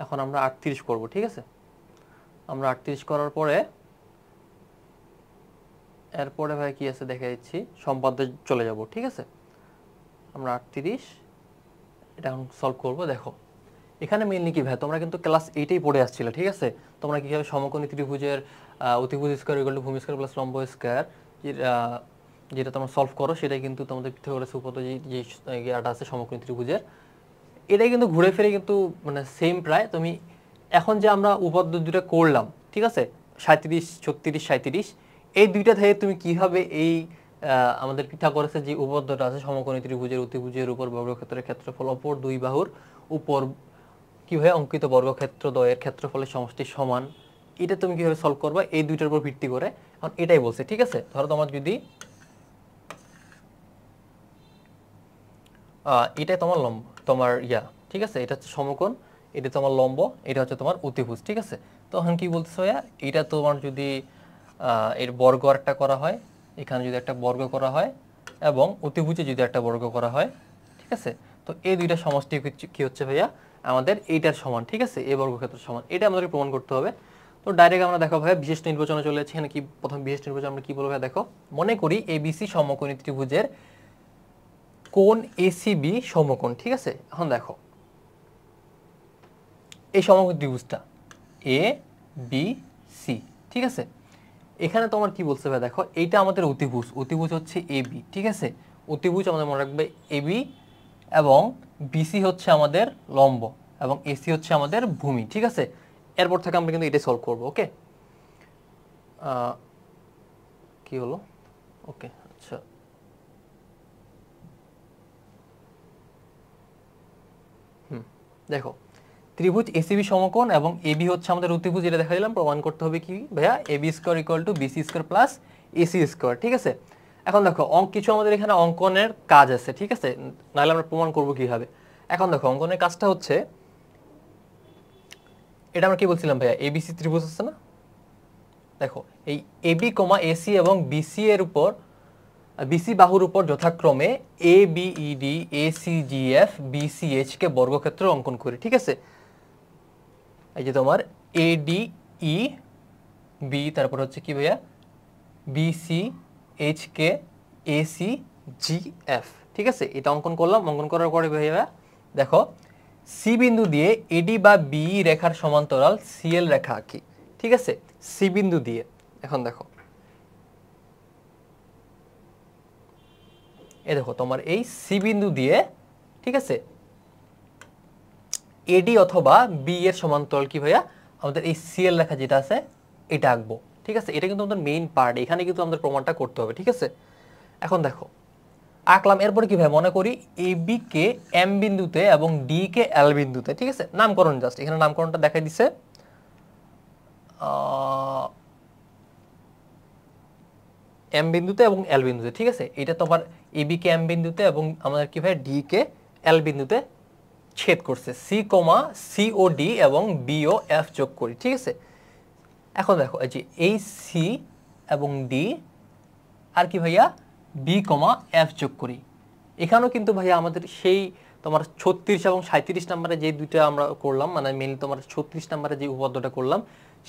এখন আমরা 38 করব, ঠিক আছে। আমরা 38 করার পরে এরপরে ভাই কি আছে দেখা দিচ্ছি, সম্পাদ্যে চলে যাব, ঠিক আছে। আমরা 38 এটা এখন সলভ করব। দেখো এখানে মেইনলি কি ভাই, তোমরা কিন্তু ক্লাস 8এই পড়ে আসছিলে, ঠিক আছে। তোমরা কিভাবে সমকোণী ত্রিভুজের অতিভুজ স্কয়ার ইকুয়াল টু ভূমি স্কয়ার প্লাস লম্ব স্কয়ার, যেটা তোমরা সলভ করো সেটাই কিন্তু তোমাদের পিথাগোরাস উপপাদ্য যে ইয়াটা আছে সমকোণী ত্রিভুজের, এটাই কিন্তু ঘুরে ফিরে কিন্তু মানে সেম প্রায়। তুমি এখন যে আমরা উপপাদ্য দুটো করলাম, ঠিক আছে, 37, 36, 37, এই দুইটা থেকে তুমি কিভাবে এই আমাদের পিথাগোরাসের যে উপপাদ্যটা আছে সমকোণী ত্রিভুজের অতিভুজের উপর বর্গক্ষেত্রের ক্ষেত্রফল অপর দুই বাহুর উপর কিভাবে অঙ্কিত বর্গক্ষেত্র দ্বয়ের ক্ষেত্রফলের সমষ্টি সমান, এটা তুমি কিভাবে সলভ করবা এই দুইটার উপর ভিত্তি করে, এখন এটাই বলছে, ঠিক আছে। ধরো তোমার যদি এটা তোমার লম্ব, তোমার ঠিক আছে, এটা হচ্ছে সমকোণ, এটা তোমার লম্ব, এটা হচ্ছে তোমার অতিভুজ, ঠিক আছে। তখন কি বলতেছো এটা তোমার যদি এর বর্গ একটা করা হয়, এখানে যদি একটা বর্গ করা হয় এবং অতিভুজে যদি একটা বর্গ করা হয়, ঠিক আছে, তো এই দুইটা সমষ্টি কি হচ্ছে ভাইয়া আমাদের এইটার সমান, ঠিক আছে, এই বর্গক্ষেত্রের সমান, এটা আমাদের প্রমাণ করতে হবে। তো ডাইরেক্ট আমরা দেখো ভাইয়া বিশেষ নির্বাচনে চলে যাচ্ছি। এখানে কি প্রথম বিশেষ নির্বাচন আমরা কি বলবো ভাইয়া, দেখো মনে করি ABC সমকোণী ত্রিভুজের কোণ ACB সমকোণ, ঠিক আছে। এখন দেখো এই সমকোণ ত্রিভুজটা ABC, ঠিক আছে। এখানে তোমার কি বলছে ভাই, দেখো এইটা আমাদের অতিভুজ, অতিভুজ হচ্ছে AB, ঠিক আছে। অতিভুজ আমাদের মনে রাখবে AB এবং BC হচ্ছে আমাদের লম্ব এবং AC হচ্ছে আমাদের ভূমি, ঠিক আছে। এরপর থেকে আমরা কিন্তু এটা সলভ করব, ওকে। কি হলো, ওকে আচ্ছা দেখো ত্রিভুজ ACB সমকোণ এবং AB হচ্ছে আমাদের অতিভুজ, এটা দেখা দিলাম। প্রমাণ করতে হবে কি ভাইয়া, AB square equal to BC square plus AC square, ঠিক আছে। এখন দেখো কিছু আমাদের এখানে অঙ্কনের কাজ আছে, ঠিক আছে, নাহলে আমরা প্রমাণ করব কিভাবে। এখন দেখো অঙ্কনের কাজটা হচ্ছে, এটা আমরা কি বলছিলাম ভাইয়া, ABC ত্রিভুজ আছে না, দেখো এই AB, AC এবং BC এর উপর, BC বাহুর উপর যথাক্রমে ABED, ACGF, BCH কে বর্গক্ষেত্র অঙ্কন করি, ঠিক আছে। এই যে তোমার ADEB, তারপর হচ্ছে কি ভাইয়া BCHK, ACGF, ঠিক আছে। এটা অঙ্কন করলাম। অঙ্কন করার পরে ভাইয়া দেখো সি বিন্দু দিয়ে AD বা BE রেখার সমান্তরাল CL রেখা আঁকি, ঠিক আছে, সি বিন্দু দিয়ে। এখন দেখো এই দেখো তোমার এই সি বিন্দু দিয়ে, ঠিক আছে, AD অথবা BE এর সমান্তরাল কি ভাইয়া আমাদের এই CL রেখা যেটা আছে এটা আঁকবো, ঠিক আছে। এটা কিন্তু আমাদের মেইন পার্ট, এখানে কিন্তু আমাদের প্রমাণটা করতে হবে, ঠিক আছে। এখন দেখো আঁকলাম, এরপরে কি ভাই মনে করি AB কে M বিন্দুতে এবং D কে L বিন্দুতে, ঠিক আছে। নামকরণ জাস্ট এখানে নামকরণটা দেখাই দিছে, M বিন্দুতে এবং L বিন্দুতে, ঠিক আছে। এটা তোমার AB কে M বিন্দুতে এবং আমাদের কি ভাই D কে L বিন্দুতে ছেদ করছে, C ও D এবং B ও F যোগ করি, ঠিক আছে। এখন দেখো এই যে এই C এবং D আর কি ভাইয়া B, F যোগ করি। এখানেও কিন্তু ভাইয়া আমাদের সেই তোমার 36 এবং 37 নম্বরে যে দুইটা আমরা করলাম, মানে মেইনলি তোমার 36 নম্বরে যে উপপাদ্যটা করলাম,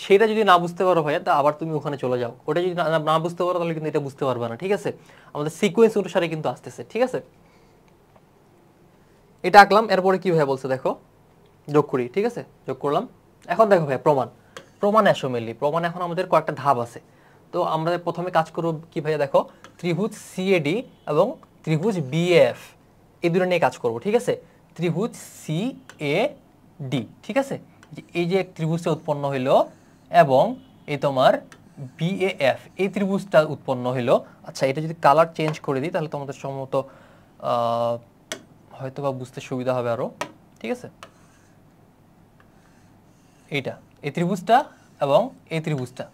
সেটা যদি না বুঝতে পারো ভাইয়া, তা আবার তুমি ওখানে চলে যাও। ওটা যদি না বুঝতে পারো তাহলে কিন্তু এটা বুঝতে পারবে না, ঠিক আছে? আমাদের সিকোয়েন্স অনুসারে কিন্তু আসতেছে, ঠিক আছে? এটা আঁকলাম, এরপরে কি ভাইয়া বলছে দেখো, যোগ করি, ঠিক আছে? যোগ করলাম। এখন দেখো ভাইয়া প্রমাণ আসো মেনলি প্রমাণ। এখন আমাদের কয়েকটা ধাপ আছে, তো আমরা প্রথমে কাজ করব কি ভাইয়া দেখো, ত্রিভুজ সিএডি এবং ত্রিভুজ বিএফ এই দুটো নিয়ে কাজ করব, ঠিক আছে? ত্রিভুজ সিএডি, ঠিক আছে? এই যে ত্রিভুজটা উৎপন্ন হইলো এবং এই তোমার বিএএফ এই ত্রিভুজটা উৎপন্ন হইলো। আচ্ছা, এটা যদি কালার চেঞ্জ করে দিই তাহলে তোমাদের সম্ভবত হয়তো বা বুঝতে সুবিধা হবে আরো, ঠিক আছে? এইটা এই ত্রিভুজটা এবং এই ত্রিভুজটা,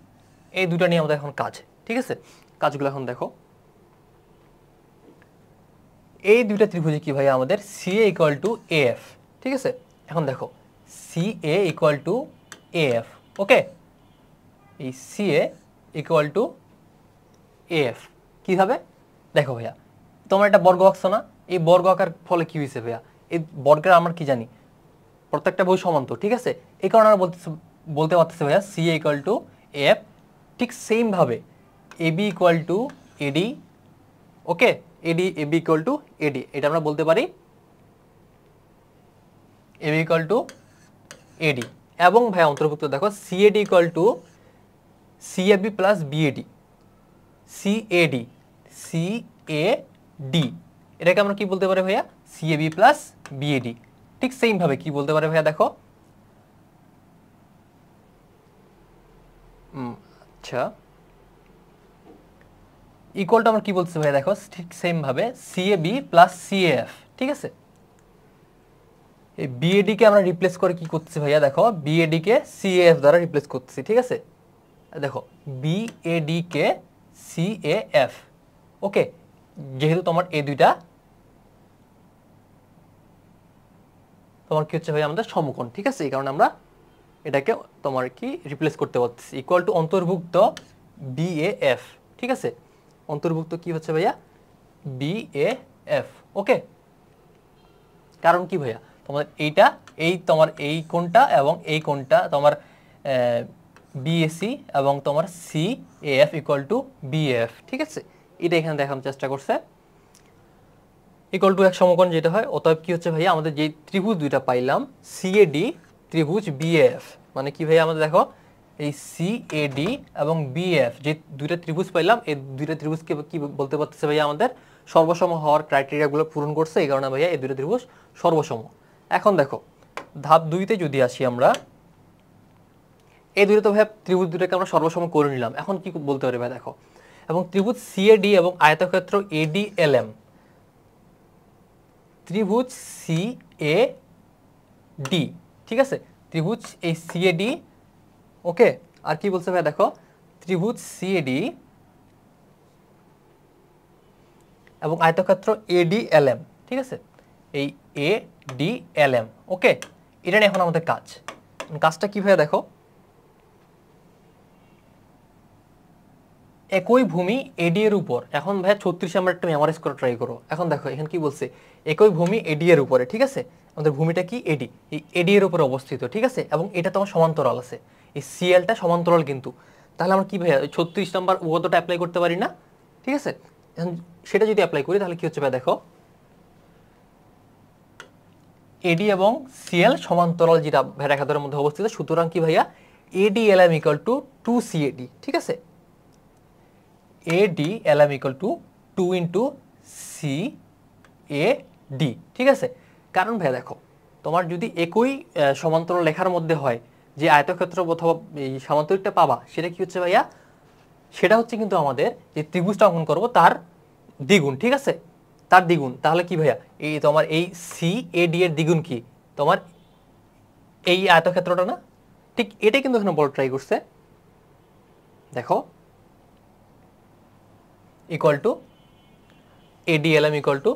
এই দুটো নিয়ে আমাদের এখন কাজ, ঠিক আছে? কাজগুলো এখন দেখো, এই দুইটা ত্রিভুজে কি ভাই আমাদের সিএ ইকুয়াল টু এএফ, ঠিক আছে? এখন দেখো সিএ ইকুয়াল টু এএফ, ওকে? এই সিএ ইকুয়াল টু এএফ কিভাবে দেখো ভাইয়া, তোমার একটা বর্গ আঁকছো না, এই বর্গ আঁকার ফলে কি হয়েছে ভাইয়া, এই বর্গের আমরা কি জানি, প্রত্যেকটা বহু সমান্তর, ঠিক আছে? এই কারণে আমরা বলতে পারতেছি ভাইয়া সিএ ইকুয়াল টু এফ। ঠিক সেম ভাবে AB equal to AD, okay? AB equal to AD, এটা আমরা বলতে পারি এবি ইকুয়াল টু এডি। এবং ভাইয়া অন্তর্ভুক্ত দেখো CAD equal to CAB plus BAD, CAD CAD, এটাকে আমরা কি বলতে পারি ভাইয়া, সিএবি প্লাস বিএডি। ঠিক সেম ভাবে কি বলতে পারে ভাইয়া দেখো, আচ্ছা ইকুয়ালটা আমরা কি বলতেছি ভাইয়া দেখো, ঠিক সেম ভাবে সিএবি প্লাস সিএফ, ঠিক আছে? এই বিএডি কে আমরা রিপ্লেস করে কি করতেছি ভাইয়া দেখো, বিএডি কে সিএফ দ্বারা রিপ্লেস করতেছি, ঠিক আছে? দেখো বিএডি কে সিএফ, ওকে? যেহেতু তোমার এই দুইটা তোমার কি হচ্ছে ভাই আমাদের সমকোণ, ঠিক আছে? এই কারণে আমরা এটাকে তোমার কি রিপ্লেস করতে পারতেছি, ইকুয়াল টু অন্তর্ভুক্ত বিএএফ, ঠিক আছে? অন্তর্ভুক্ত কি হচ্ছে ভাইয়া, বিএএফ, ওকে? কারণ কি ভাইয়া, তোমার এইটা এই তোমার এই কোণটা এবং এই কোণটা তোমার বিএসি এবং তোমার সিএএফ ইকুয়াল টু বিএফ, ঠিক আছে? এটা এখানে দেখানোর চেষ্টা করছে, ইকুয়াল টু এক সমকোণ যেটা হয়। অতএব কি হচ্ছে ভাইয়া, আমাদের যে ত্রিভুজ দুইটা পাইলাম সিএডি ত্রিভুজ বিএফ, মানে কি ভাইয়া আমাদের দেখো এই সিএডি এবং বিএফ যে দুইটা ত্রিভুজ পাইলাম, এই দুইটা ত্রিভুজকে কি বলতে পারতেছে ভাইয়া, আমাদের সর্বসম হওয়ার ক্রাইটেরিয়াগুলো পূরণ করছে, এই কারণে ভাইয়া এই দুইটা ত্রিভুজ সর্বসম। এখন দেখো ধাপ 2-তে যদি আসি আমরা, এই দুইটা তো ভাইয়া ত্রিভুজ দুটাকে আমরা সর্বসম করে নিলাম। এখন কি বলতে পারি ভাই দেখো, এবং ত্রিভুজ সিএডি এবং আয়তক্ষেত্র এডিএলএম, ত্রিভুজ সিএডি, ঠিক আছে? ত্রিভুজ এই সিএডি, ওকে? আর কি বলছে ভাই দেখো, ত্রিভুজ সিএডি এবং আয়তক্ষেত্র এডিএলএম, ঠিক আছে? এই এডিএলএম, ওকে? এটা নিয়ে এখন আমাদের কাজটা কি ভাই দেখো, একই ভূমি এডি এর উপর, এখন ভাই 36 আমরা একটা মেমোরাইজ করে ট্রাই করো। এখন দেখো এখানে কি বলছে, একই ভূমি এডি এর উপরে, ঠিক আছে? আমাদের ভূমিটা কি এডি, এই এডি এর উপরে অবস্থিত, ঠিক আছে? এবং এটা তোমার সমান্তরাল আছে, এই সিএলটা সমান্তরাল কিন্তু। তাহলে আমরা কি ভাই 36 নাম্বার উপপাদ্যটা অ্যাপ্লাই করতে পারি না, ঠিক আছে? এখন সেটা যদি অ্যাপ্লাই করি তাহলে কি হচ্ছে ভাই দেখো, এডি এবং সিএল সমান্তরাল যেটা রেখাধরের মধ্যে অবস্থিত, সুতরাং কি ভাইয়া এডিএলএম ইকুয়াল টু 2 সিএডি, ঠিক আছে? ADLM equal to 2 into CAD, ঠিক আছে? কারণ ভাই দেখো, তোমার যদি একই সমান্তরাল লেখার মধ্যে হয়, যে আয়তক্ষেত্র অথবা এই সামান্তরিকটা পাবা, সেটা কি হচ্ছে ভাইয়া, সেটা হচ্ছে কিন্তু আমাদের যে ত্রিভুজটা অঙ্কন করব তার দ্বিগুণ, ঠিক আছে? তার দ্বিগুণ। তাহলে কি ভাইয়া, এই তোমার এই CAD এর দ্বিগুণ কি, তোমার এই আয়তক্ষেত্রটা না? ঠিক এটাই কিন্তু এখানে বড় ট্রাই করছে, দেখো equal to ADLM equal to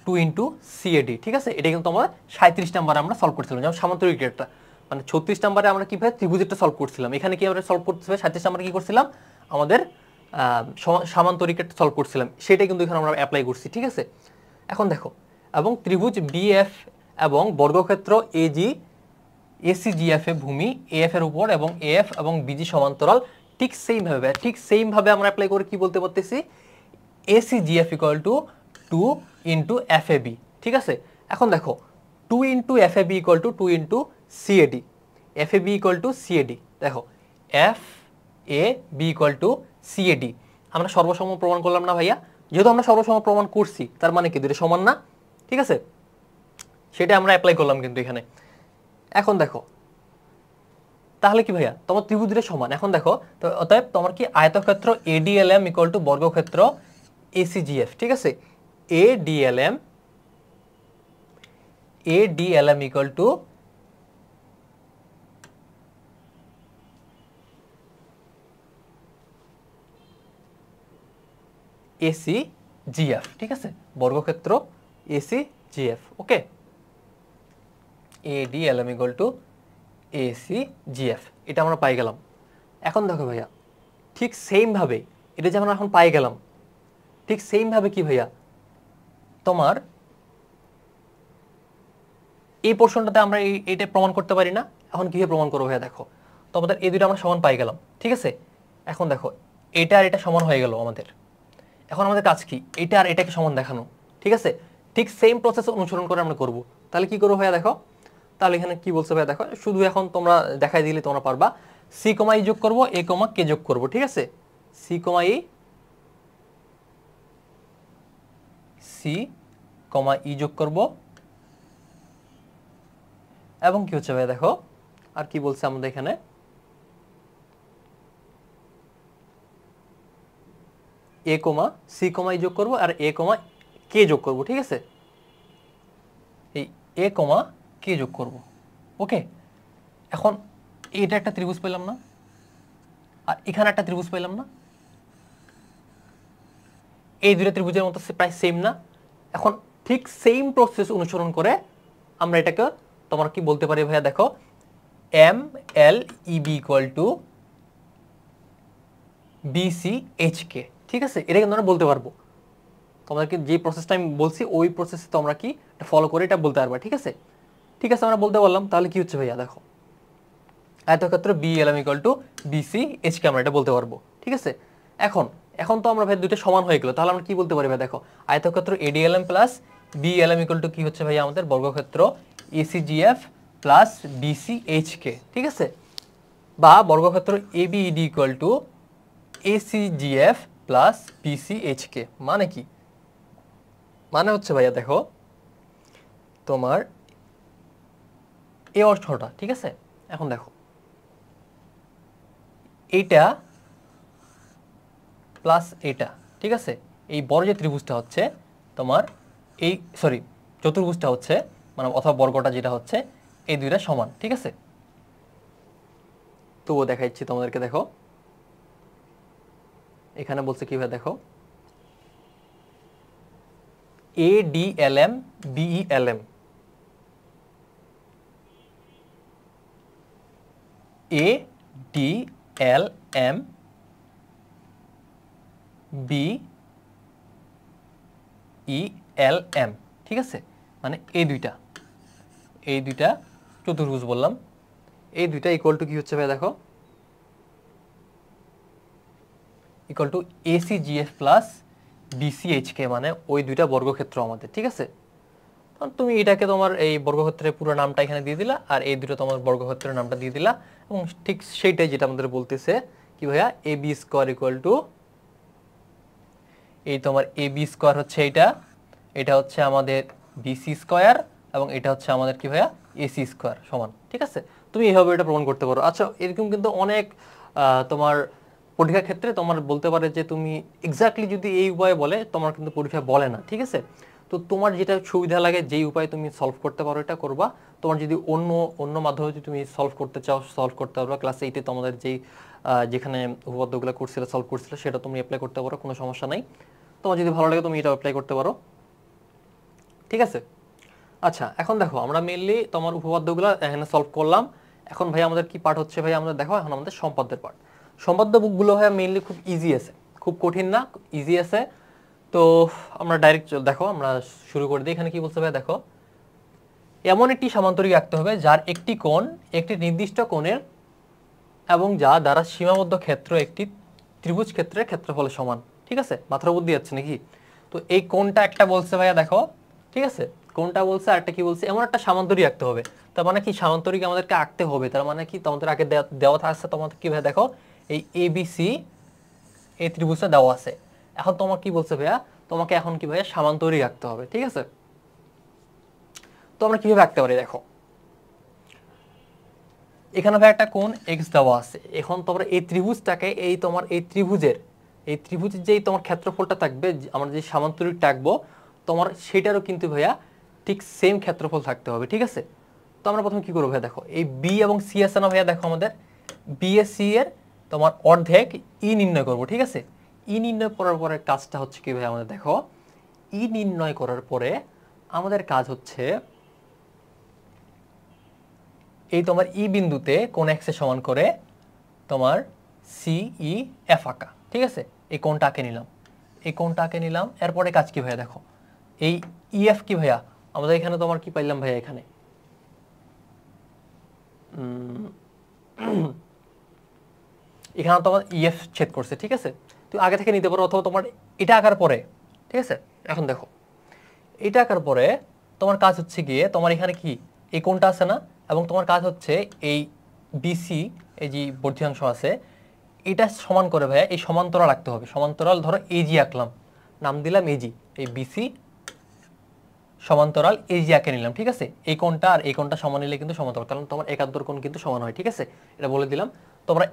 2 into CAD, ঠিক আছে? এটা কিন্তু আমরা 37 নাম্বারে আমরা সলভ করছিলাম, যেমন সামান্তরিক রেটটা, মানে 36 নাম্বারে আমরা কিভাবে ত্রিভুজেরটা সলভ করছিলাম, এখানে কি আমরা সলভ করতে হবে 37 নাম্বারে কি করছিলাম, আমাদের সামান্তরিক রেটটা সলভ করছিলাম, সেটা কিন্তু এখানে আমরা অ্যাপ্লাই করছি, ঠিক আছে? এখন দেখো, এবং ত্রিভুজ বিএফ এবং বর্গক্ষেত্র এজি এসিজিএফ এ ভূমি এএফ এর উপর এবং এএফ এবং বিজি সমান্তরাল ঠিক সেম ভাবে আমরা অ্যাপ্লাই করে কি বলতে পারতেছি ACGF equal to 2 into FAB. ঠিক আছে, এখন দেখো 2 into FAB equal to 2 into CAD, FAB equal to CAD. দেখো F A B equal to CAD আমরা সর্বসম প্রমাণ করলাম না ভাইয়া? যেহেতু আমরা সর্বসম প্রমাণ করছি তার মানে কি দুটো সমান না? ঠিক আছে, সেটা আমরা অ্যাপ্লাই করলাম কিন্তু এখানে। এখন দেখো তাহলে কি ভাইয়া তোমার ত্রিভুজ দুটো সমান। এখন দেখো তো অতএব তোমার কি আয়তক্ষেত্র এডিএলএম ইকুয়াল টু বর্গক্ষেত্র এসিজিএফ। ঠিক আছে, এডিএলএম ইকুয়াল টু এসিজিএফ। ঠিক আছে, বর্গক্ষেত্র এসিজিএফ। ওকে, এডিএলএম ইকুয়াল টু এসিজিএফ, এটা আমরা পাই গেলাম। এখন দেখো ভাইয়া ঠিক সেম ভাবে এটা যেমন এখন পাই গেলাম, ঠিক সেম ভাবে কি ভাইয়া তোমার এই পোর্শনটাতে আমরা এইটা প্রমাণ করতে পারি না? এখন কিভাবে প্রমাণ করবো ভাইয়া? দেখো তোমাদের এই দুটো আমরা সমান পাই গেলাম। ঠিক আছে, এখন দেখো এটা আর এটা সমান হয়ে গেল আমাদের। এখন আমাদের কাজ কি? এটা আর এটাকে সমান দেখানো। ঠিক আছে, ঠিক সেম প্রসেস অনুসরণ করে আমরা করব। তাহলে কি করবো ভাইয়া? দেখো তাহলে এখানে কি বলছে ভাইয়া? দেখো শুধু এখন তোমরা দেখাই দিলে তোমরা পারবা। সি কমা ই যোগ করবো, এ কমা কে যোগ করবো। ঠিক আছে, সি কমা ই যোগ করব এবং কি হচ্ছে ভাইয়া? দেখো আর কি বলছে আমাদের এখানে, এ কমা সি কমা ই যোগ করবো আর এ কমা কে যোগ করবো। ঠিক আছে, এই এ কমা কে যোগ করব। ওকে, এখন এটা একটা ত্রিভুজ পেলাম না, আর এখানে একটা ত্রিভুজ পেলাম না? এই দুটো ত্রিভুজের মতো প্রায় সেম না? এখন ঠিক সেম প্রসেস অনুসরণ করে আমরা এটাকে তোমার কি বলতে পারি ভাইয়া? দেখো M L EB equal to BC H K. ঠিক আছে, এটা কিন্তু আমরা বলতে পারবো। তোমাদেরকে যে প্রসেসটা আমি বলছি ওই প্রসেসে তোমরা কি ফলো করে এটা বলতে পারবা। ঠিক আছে, ঠিক আছে, আমরা বলতে পারলাম। তাহলে কি হচ্ছে ভাইয়া? দেখো আয়তক্ষেত্র BLM equal to BC H K আমরা এটা বলতে পারবো। ঠিক আছে, এখন তো আমরা ভাই দুটো সমান হয়ে গেল। তাহলে আমরা কি বলতে পারি ভাই? দেখো আয়তক্ষেত্র ADLM plus BLM equal to কি হচ্ছে ভাইয়া? আমাদের বর্গক্ষেত্র ACGF plus BC H K. ঠিক আছে, বা বর্গক্ষেত্র ABED equal to ACGF plus BC H K. মানে কি? মানে হচ্ছে ভাইয়া দেখো তোমার এই অর্থটা। ঠিক আছে, এখন দেখো এইটা প্লাস এটা। ঠিক আছে, এই বড় যে ত্রিভুজটা হচ্ছে তোমার এই চতুর্ভুজটা হচ্ছে মানে অথবা বর্গটা যেটা হচ্ছে এই দুইটা সমান। ঠিক আছে, তবুও দেখাচ্ছি তোমাদেরকে। দেখো এখানে বলছে কিভাবে? দেখো এডিএলএম বিইএলএম, এডিএলএম বিইএলএম। ঠিক আছে, মানে এই দুইটা চতুর্ভুজ বললাম। এই দুইটা ইকুয়াল টু কি হচ্ছে ভাই? দেখো ইকুয়াল টু এসিজিএফ প্লাস বিসিএইচকে, মানে ওই দুইটা বর্গক্ষেত্র আমাদের। ঠিক আছে, তুমি এটাকে তোমার এই বর্গক্ষেত্রের পুরো নামটা এখানে দিয়ে দিলা আর এই দুটো তোমার বর্গক্ষেত্রের নামটা দিয়ে দিলা এবং ঠিক সেইটাই যেটা আমাদের বলতেছে কি ভাইয়া? A B square equal to এই তোমার এ বি স্কোয়ার হচ্ছে এটা হচ্ছে আমাদের বিসি স্কোয়ার এবং এটা হচ্ছে আমাদের কি ভাইয়া? এসি স্কোয়ার সমান। ঠিক আছে, তুমি এইভাবে এটা প্রমাণ করতে পারো। আচ্ছা, এরকম কিন্তু অনেক তোমার পরীক্ষার ক্ষেত্রে তোমার বলতে পারে যে তুমি এক্স্যাক্টলি যদি এই উপায়ে বলে, তোমার কিন্তু পরীক্ষা বলে না। ঠিক আছে, তো তোমার যেটা সুবিধা লাগে যেই উপায়ে তুমি সলভ করতে পারো এটা করবা। তোমার যদি অন্য মাধ্যমে যদি তুমি সলভ করতে চাও সলভ করতে পারবা। ক্লাস 8-এ তোমাদের যেখানে উপপাদ্যগুলো সলভ করছিলে সেটা তুমি অ্যাপ্লাই করতে পারো, কোনো সমস্যা নাই। তোমার যদি ভালো লাগে তুমি এটা অ্যাপ্লাই করতে পারো। ঠিক আছে, আচ্ছা এখন দেখো আমরা মেইনলি তোমার উপপাদ্যগুলো এখানে সলভ করলাম। এখন ভাই আমাদের কি পার্ট হচ্ছে ভাই? আমাদের দেখো এখন আমাদের সম্পাদ্যের পার্ট। সম্পাদ্য বুকগুলো ভাই মেইনলি খুব ইজি আছে, খুব কঠিন না, ইজি আছে। তো আমরা ডাইরেক্ট দেখো আমরা শুরু করে দিই। এখানে কি বলছে ভাই দেখো, এমন একটি সামান্তরিক আঁকতে হবে যার একটি কোণ একটি নির্দিষ্ট কোণের এবং যা দ্বারা সীমাবদ্ধ ক্ষেত্র একটি ত্রিভুজ ক্ষেত্রের ক্ষেত্রফলের সমান। ঠিক আছে, মাথার বুদ্ধি যাচ্ছে নাকি? তো এই কোণটা একটা বলছে ভাইয়া দেখো, ঠিক আছে, কোণটা বলছে, আর একটা কি বলছে, এমন একটা সামান্তরিক আঁকতে হবে। তার মানে কি সামান্তরিক আমাদেরকে আঁকতে হবে, তার মানে কি তোমাদের আগে দেওয়া থাকছে, তোমাদের কি ভাইয়া দেখো এই ABC এই ত্রিভুজটা দেওয়া আছে। এখন তোমার কি বলছে ভাইয়া, তোমাকে এখন কি ভাইয়া সামান্তরিক আঁকতে হবে। ঠিক আছে, তো আমরা কিভাবে আঁকতে পারি দেখো, এখানে ভাই একটা কোণ x দেওয়া আছে। এখন তোমরা এই ত্রিভুজটাকে এই তোমার এই ত্রিভুজের যেই তোমার ক্ষেত্রফলটা থাকবে, আমরা যে সামান্তরিকটা আঁকবো তোমার সেটারও কিন্তু ভাইয়া ঠিক সেম ক্ষেত্রফল থাকতে হবে। ঠিক আছে, তো আমরা প্রথমে কি করবো ভাইয়া দেখো, এই বি এবং সি আছে না ভাইয়া, দেখো আমাদের বি এ সি এর তোমার অর্ধেক ই নির্ণয় করব। ঠিক আছে, ই নির্ণয় করার পরে কাজটা হচ্ছে কি ভাইয়া, আমাদের দেখো ই নির্ণয় করার পরে আমাদের কাজ হচ্ছে এই তোমার ই বিন্দুতে কোণ এক্স এর সমান করে তোমার সিই এফ আঁকা। ঠিক আছে, এই কোণটা আঁকে নিলাম, এই কোণটা আঁকে নিলাম। এরপরে কাজ কি ভাইয়া দেখো, এই ইএফ কি ভাইয়া, আমাদের এখানে তোমার কি পাইলাম ভাইয়া, এখানে এখানে তোমার ইএফ ছেদ করছে। ঠিক আছে, তুমি আগে থেকে নিতে পারো, অথবা তোমার এটা আঁকার পরে। ঠিক আছে, এখন দেখো এটা আঁকার পরে তোমার কাজ হচ্ছে গিয়ে, তোমার এখানে কি এই কোণটা আছে না, এবং তোমার কাজ হচ্ছে এই বিসি এই যে বর্ধিতাংশ আছে এটা সমান করে ভাইয়া এই সমান্তরাল আঁকতে হবে। সমান্তরাল ধরো এজি আঁকলাম, নাম দিলাম এজি, এই বিসি সমান্তরাল এজি আঁকে নিলাম। ঠিক আছে, এই কোণটা আর এই কোণটা সমান নিলে কিন্তু সমান্তরাল, কারণ তোমার একান্তর কোণ কিন্তু সমান হয়। ঠিক আছে, এটা বলে দিলাম। তোমরা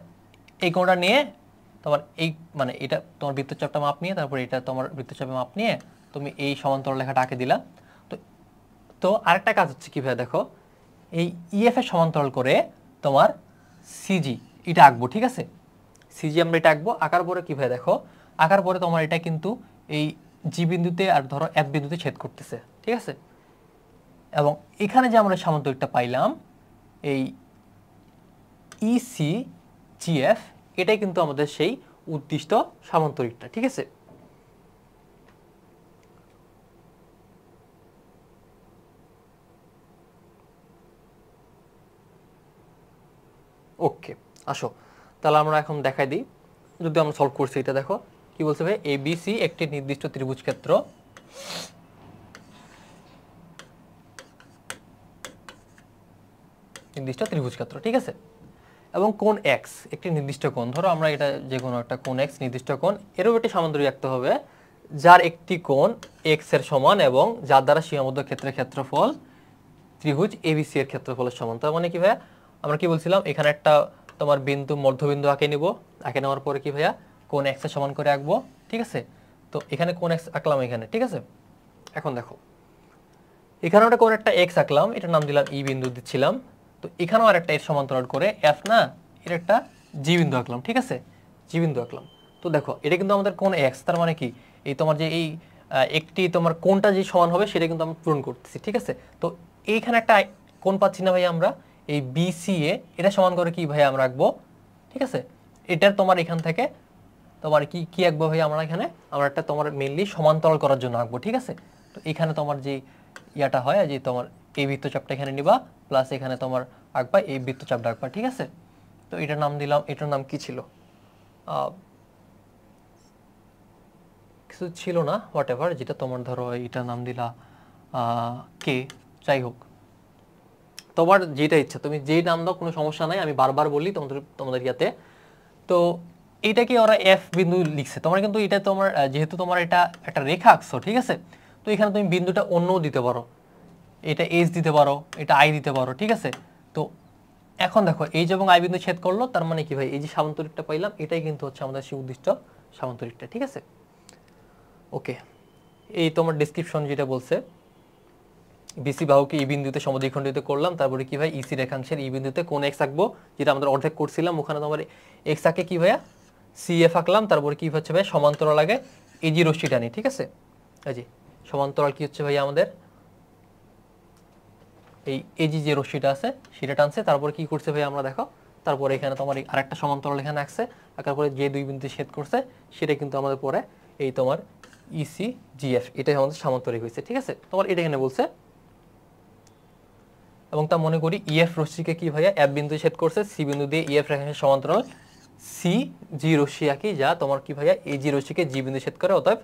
এই কোণটা নিয়ে তোমার এই মানে এটা তোমার বৃত্তচাপটা মাপ নিয়ে, তারপর এটা তোমার বৃত্তচাপের মাপ নিয়ে তুমি এই সমান্তরাল রেখাটা আঁকে দিলা। তো তো আরেকটা কাজ হচ্ছে কি ভাইয়া দেখো, এই ইএফ এর সমান্তরাল করে তোমার সিজি এটা আঁকবো। ঠিক আছে, সিজি আমরা এটা আঁকবো। আঁকার পরে কি ভাই দেখো, আঁকার পরে তোমার এটা কিন্তু এই জি বিন্দুতে আর ধরো এফ বিন্দুতে ছেদ করতেছে। ঠিক আছে, এবং এখানে যে আমরা সামান্তরিকটা পাইলাম এই ইসি জিএফ, এটাই কিন্তু আমাদের সেই উদ্দিষ্ট সামান্তরিকটা। ঠিক আছে, ওকে আসো তাহলে আমরা এখন দেখাই দিই, যদি আমরা সলভ করছি। এটা দেখো কি বলছে ভাই, এবিসি একটি নির্দিষ্ট ত্রিভুজ ক্ষেত্র, নির্দিষ্ট ত্রিভুজ ক্ষেত্র। ঠিক আছে, এবং কোণ এক্স একটি নির্দিষ্ট কোণ, ধরো আমরা এটা যে কোনো একটা কোণ এক্স নির্দিষ্ট কোণ, এরও একটি সামান্তরিক রাখতে হবে যার একটি কোণ এক্স এর সমান এবং যার দ্বারা সীমাবদ্ধ ক্ষেত্রের ক্ষেত্রফল ত্রিভুজ এবিসি এর ক্ষেত্রফলের সমান। তার মানে কি ভাইয়া, আমরা কি বলছিলাম, এখানে একটা তোমার বিন্দু মধ্যবিন্দু আঁকে নিব, আঁকে নেওয়ার পরে কি ভাইয়া কোণ এক্স এর সমান করে আঁকবো। ঠিক আছে, তো এখানে কোণ এক্স আঁকলাম এখানে। ঠিক আছে, এখন দেখো এখানে একটা কোণ একটা এক্স আঁকলাম, এটার নাম দিলাম ই বিন্দু দিচ্ছিলাম। তো এখানেও আর একটা এর সমান্তরাল করে এফ না এর একটা জি বিন্দু আঁকলাম। ঠিক আছে, জি বিন্দু আঁকলাম। তো দেখো এটা কিন্তু আমাদের কোণ এক্স, তার মানে কি এই তোমার যে এই একটি তোমার কোণটা যে সমান হবে সেটা কিন্তু আমরা পূরণ করতেছি। ঠিক আছে, তো এইখানে একটা কোণ পাচ্ছি না ভাই আমরা, এই বিসিএ এটা সমান করে কি ভাই আমরা আঁকবো। ঠিক আছে, এটার তোমার এখান থেকে তোমার কি কি আঁকবো ভাই, আমরা এখানে আমরা একটা তোমার মেইনলি সমান্তরাল করার জন্য আঁকবো। ঠিক আছে, তো এখানে তোমার যে ইয়াটা হয় যে তোমার এই বৃত্তচাপটা এখানে নিবা, প্লাস এখানে তোমার আঁকবা এই বৃত্তচাপটা আঁকবা। ঠিক আছে, তো এটার নাম দিলাম, এটার নাম কি ছিল, কিছু ছিল না, হোয়াট এভার, যেটা তোমার ধরো এটার নাম দিলা কে, যাই হোক তোমার যেটা ইচ্ছা তুমি যেই নাম দাও, কোনো সমস্যা নাই, আমি বারবার বলি তোমাদের ইয়াতে। তো এইটাকে ওরা এফ বিন্দু লিখছে, তোমার কিন্তু এটা তোমার যেহেতু তোমার এটা একটা রেখা আঁকছো। ঠিক আছে, তো এখানে তুমি বিন্দুটা অন্যও দিতে পারো, এটা এইচ দিতে পারো, এটা আই দিতে পারো। ঠিক আছে, তো এখন দেখো এইচ এবং আই বিন্দু ছেদ করলো, তার মানে কি ভাই এই যে সামান্তরিকটা পাইলাম এটাই কিন্তু হচ্ছে আমাদের সুনির্দিষ্ট সামান্তরিকটা। ঠিক আছে, ওকে এই তোমার ডেসক্রিপশন যেটা বলছে, বিসি বাহুকে ই বিন্দুতে সমদ্বিখণ্ডিত করলাম, তারপরে কি ভাই ইসি রেখাংশের ই বিন্দুতে কোণ এক্স আঁকবো, যেটা আমাদের অর্ধেক করছিলাম, ওখানে তোমার এক্স আঁকে কি ভাইয়া সিএফ আঁকলাম, তারপরে কি হচ্ছে ভাই সমান্তরাল আগে এজি রশ্মি টানি। ঠিক আছে, এই যে সমান্তরাল কি হচ্ছে ভাইয়া আমাদের এই এজি যে রশ্মিটা আছে সেটা টানছে, তারপরে কি করছে ভাই আমরা দেখো, তারপরে এখানে তোমার আরেকটা সমান্তরাল এখানে আঁকছে, আঁকার পরে যে দুই বিন্দু ছেদ করছে সেটা কিন্তু আমাদের পরে এই তোমার ইসি জিএফ, এটাই আমাদের সামান্তরিক হয়েছে। ঠিক আছে, তোমার এটা এখানে বলছে। এবং তা মনে করি ইএফ রশ্মিকে কি ভাইয়া এফ বিন্দু ছেদ করছে, সি বিন্দু দিয়ে ইএফ রেখাংশের সমান্তরাল সি জি রশ্মি আঁকি, যা তোমার কি ভাইয়া এই জি রশ্মিকে জি বিন্দু ছেদ করে, অতএব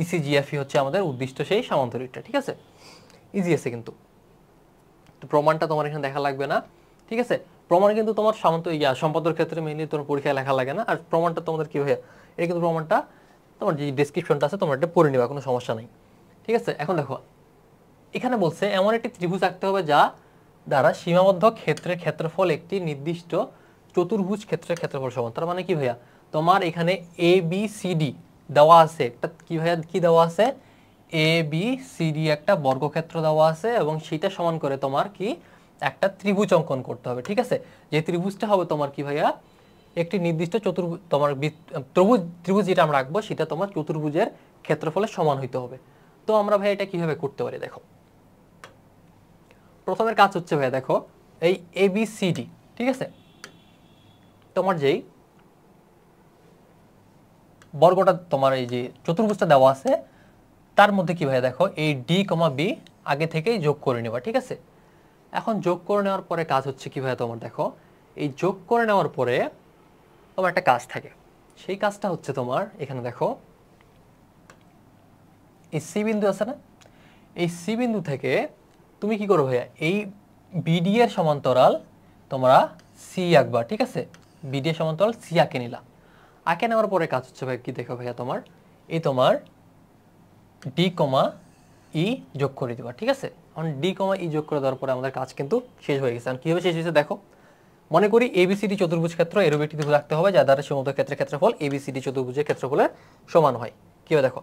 ইসি জিএফই হচ্ছে আমাদের উদ্দিষ্ট সেই সামান্তরিকটা। ঠিক আছে, ইজি আছে কিন্তু, তো প্রমাণটা তোমার এখানে দেখা লাগবে না। ঠিক আছে, প্রমাণ কিন্তু তোমার সম্পাদকের ক্ষেত্রে মেইনলি তোমার পরীক্ষায় লেখা লাগে না। আর প্রমাণটা তোমাদের কি ভাইয়া, এটা কিন্তু প্রমাণটা তোমার যে ডেসক্রিপশনটা আছে তোমরা এটা পড়ে নিবা, কোনো সমস্যা নাই। ঠিক আছে, এখন দেখো এখানে বলছে এমন একটি ত্রিভুজ আঁকতে হবে যা দ্বারা সীমাবদ্ধ ক্ষেত্রের ক্ষেত্রফল একটি নির্দিষ্ট চতুর্ভুজ ক্ষেত্রের ক্ষেত্রফল সমান। তার মানে কি ভাইয়া, তোমার এখানে এ বি সি ডি দেওয়া আছে, একটা কি ভাইয়া কি দেওয়া আছে, এ বি সি ডি একটা বর্গক্ষেত্র দেওয়া আছে, এবং সেটা সমান করে তোমার কি একটা ত্রিভুজ অঙ্কন করতে হবে। ঠিক আছে, যে ত্রিভুজটা হবে তোমার কি ভাইয়া একটি নির্দিষ্ট তোমার ত্রিভুজ যেটা আমরা রাখবো সেটা তোমার চতুর্ভুজের ক্ষেত্রফলের সমান হইতে হবে। তো আমরা ভাই এটা কিভাবে করতে পারি, দেখো প্রথমের কাজ হচ্ছে ভাইয়া, দেখো এই এ বি সি ডি, ঠিক আছে, তোমার যেই বর্গটা তোমার এই যে চতুর্ভুজটা দেওয়া আছে তার মধ্যে কি ভাইয়া দেখো এই ডি কমা বি আগে থেকেই যোগ করে নেবা। ঠিক আছে, এখন যোগ করে নেওয়ার পরে কাজ হচ্ছে কি ভাইয়া, তোমার দেখো এই যোগ করে নেওয়ার পরে তোমার একটা কাজ থাকে, সেই কাজটা হচ্ছে তোমার এখানে দেখো এই সি বিন্দু আছে না, এই সি বিন্দু থেকে তুমি কি করো ভাইয়া এই বিডি এর সমান্তরাল তোমরা সি আঁকবা। ঠিক আছে, বিডি এর সমান্তরাল সি আঁকে নিলা, আঁকে নেওয়ার পরে কাজ হচ্ছে ভাই কি দেখো ভাইয়া, তোমার এই তোমার ডি কমা ই যোগ করে দিবা। ঠিক আছে, এখন ডি কমা ই যোগ করে দেওয়ার পরে আমাদের কাজ কিন্তু শেষ হয়ে গেছে। এখন কীভাবে শেষ হয়েছে দেখো, মনে করি এবিসিডি চতুর্ভুজ ক্ষেত্র এরূপ একটি ত্রিভুজ রাখতে হবে যা দ্বারা সমুদ্র ক্ষেত্রের ক্ষেত্রফল এবিসিডি চতুর্ভুজের ক্ষেত্রফলের সমান হয়। কীভাবে দেখো,